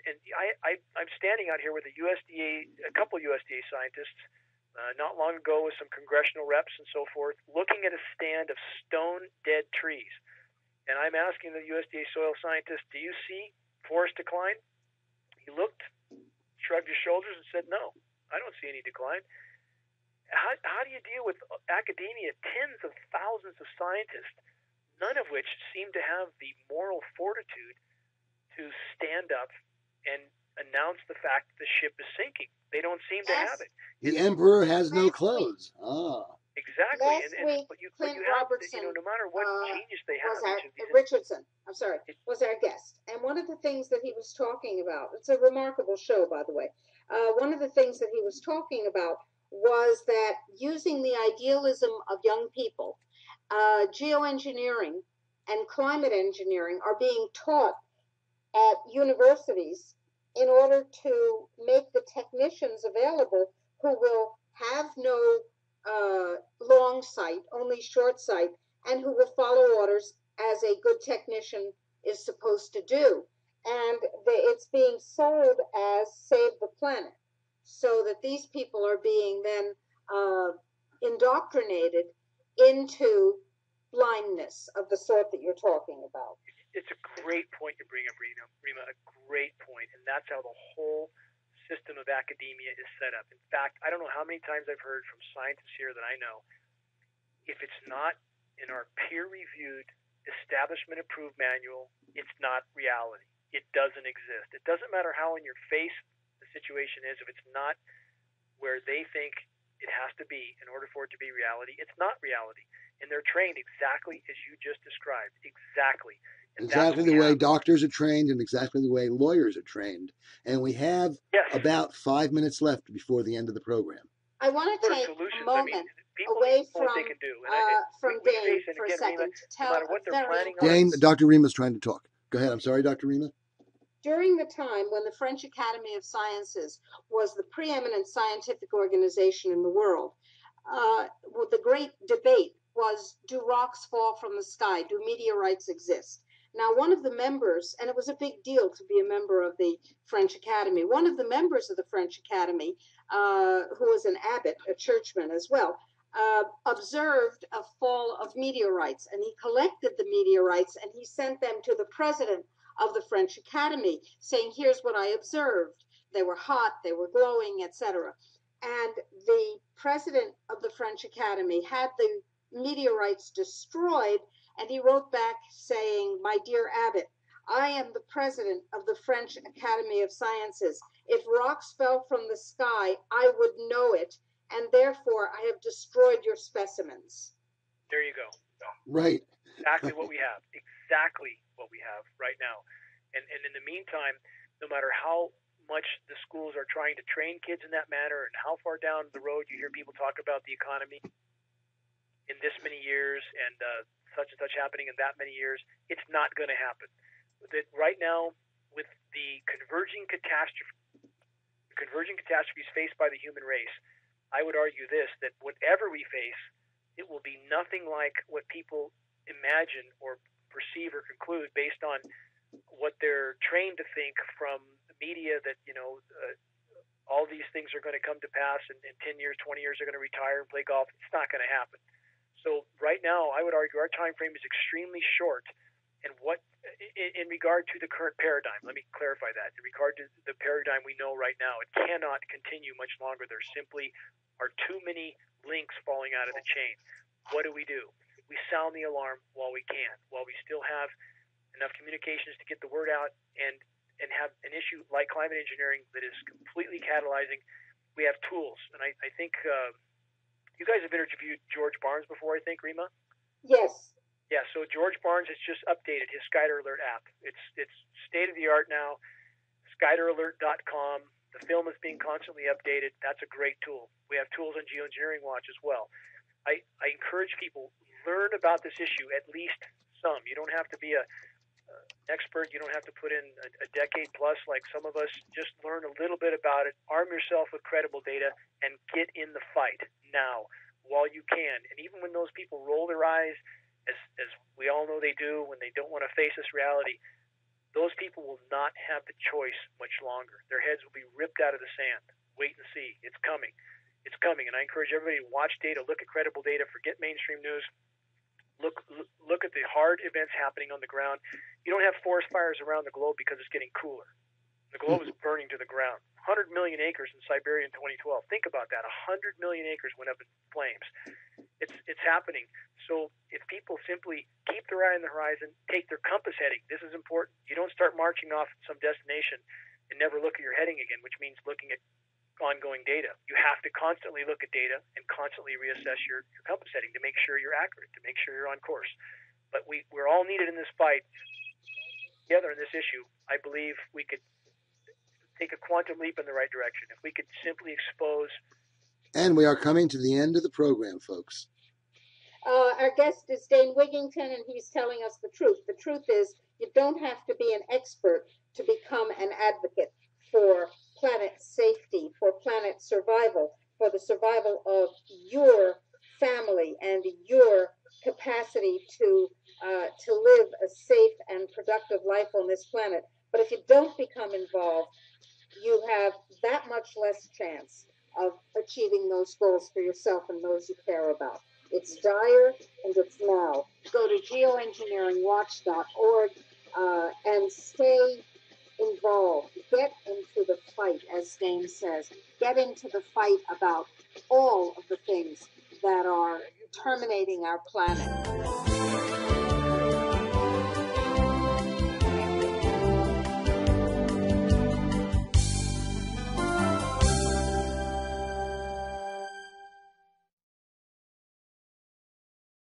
I'm standing out here with a couple USDA scientists, not long ago with some congressional reps and so forth, looking at a stand of stone dead trees. And I'm asking the USDA soil scientist, "Do you see forest decline?" He looked, shrugged his shoulders, and said, "No, I don't see any decline." How do you deal with academia, tens of thousands of scientists, none of which seem to have the moral fortitude to stand up and announce the fact that the ship is sinking? They don't seem to have it. The emperor has no clothes. Exactly. Last week, Clint Robertson, no matter what genius they have, Richardson, I'm sorry, was our guest. And one of the things that he was talking about, it's a remarkable show, by the way. One of the things that he was talking about was that using the idealism of young people, geoengineering and climate engineering are being taught at universities in order to make the technicians available who will have no long sight, only short sight, and who will follow orders as a good technician is supposed to do. And it's being sold as save the planet, so that these people are being then indoctrinated into blindness of the sort that you're talking about. It's a great point you bring up, Rima, a great point, and that's how the whole system of academia is set up. In fact, I don't know how many times I've heard from scientists here that I know, if it's not in our peer-reviewed, establishment-approved manual, it's not reality. It doesn't exist. It doesn't matter how in your face the situation is. If it's not where they think it has to be in order for it to be reality, it's not reality. And they're trained exactly as you just described. Exactly. And exactly the way doctors are trained and exactly the way lawyers are trained. And we have about 5 minutes left before the end of the program. I want to take a moment away from Dane for a second to tell a very important... Dane, Dr. Rima's trying to talk. Go ahead. I'm sorry, Dr. Rima. During the time when the French Academy of Sciences was the preeminent scientific organization in the world, the great debate was, do rocks fall from the sky? Do meteorites exist? Now, one of the members, and it was a big deal to be a member of the French Academy, one of the members of the French Academy, who was an abbot, a churchman as well, observed a fall of meteorites, and he collected the meteorites and he sent them to the president of the French Academy, saying, here's what I observed. They were hot, they were glowing, etc. And the president of the French Academy had the meteorites destroyed, and he wrote back saying, my dear abbot, I am the president of the French Academy of Sciences. If rocks fell from the sky, I would know it, and therefore I have destroyed your specimens. There you go. Right. Exactly what we have. Exactly what we have right now. And in the meantime, no matter how much the schools are trying to train kids in that manner and how far down the road you hear people talk about the economy in this many years and such and such happening in that many years, it's not going to happen. Right now, with the converging catastrophes faced by the human race, I would argue this, that whatever we face, it will be nothing like what people imagine or perceive or conclude based on what they're trained to think from the media that, all these things are going to come to pass and in 10 years, 20 years, they're going to retire and play golf. It's not going to happen. So right now, I would argue our time frame is extremely short. And in regard to the current paradigm, let me clarify that. In regard to the paradigm we know right now, it cannot continue much longer. There simply are too many links falling out of the chain. What do? We sound the alarm while we can, while we still have enough communications to get the word out and have an issue like climate engineering that is completely catalyzing. We have tools. And I think you guys have interviewed George Barnes before, I think, Rima? Yes. Yeah, so George Barnes has just updated his Skyder Alert app. It's state-of-the-art now, skyderalert.com. The film is being constantly updated. That's a great tool. We have tools on Geoengineering Watch as well. I encourage people, learn about this issue, at least some. You don't have to be an expert. You don't have to put in a decade plus like some of us. Just learn a little bit about it. Arm yourself with credible data and get in the fight now while you can. And even when those people roll their eyes, as we all know they do when they don't want to face this reality, those people will not have the choice much longer. Their heads will be ripped out of the sand. Wait and see. It's coming. It's coming. And I encourage everybody to watch data, look at credible data, forget mainstream news. Look at the hard events happening on the ground. You don't have forest fires around the globe because it's getting cooler. The globe is burning to the ground. 100 million acres in Siberia in 2012. Think about that. 100 million acres went up in flames. It's happening. So if people simply keep their eye on the horizon, take their compass heading, this is important. You don't start marching off at some destination and never look at your heading again, which means looking at ongoing data. You have to constantly look at data and constantly reassess your compass heading to make sure you're accurate, to make sure you're on course. But we're all needed in this fight. Together in this issue, I believe we could take a quantum leap in the right direction. If we could simply expose... And we are coming to the end of the program, folks. Our guest is Dane Wigington, and he's telling us the truth. The truth is, you don't have to be an expert to become an advocate for planet safety, for planet survival, for the survival of your family and your capacity to live a safe and productive life on this planet. But if you don't become involved, you have that much less chance of achieving those goals for yourself and those you care about. It's dire and it's now. Go to geoengineeringwatch.org and stay involved. Get into the fight, as Dane says. Get into the fight about all of the things that are terminating our planet.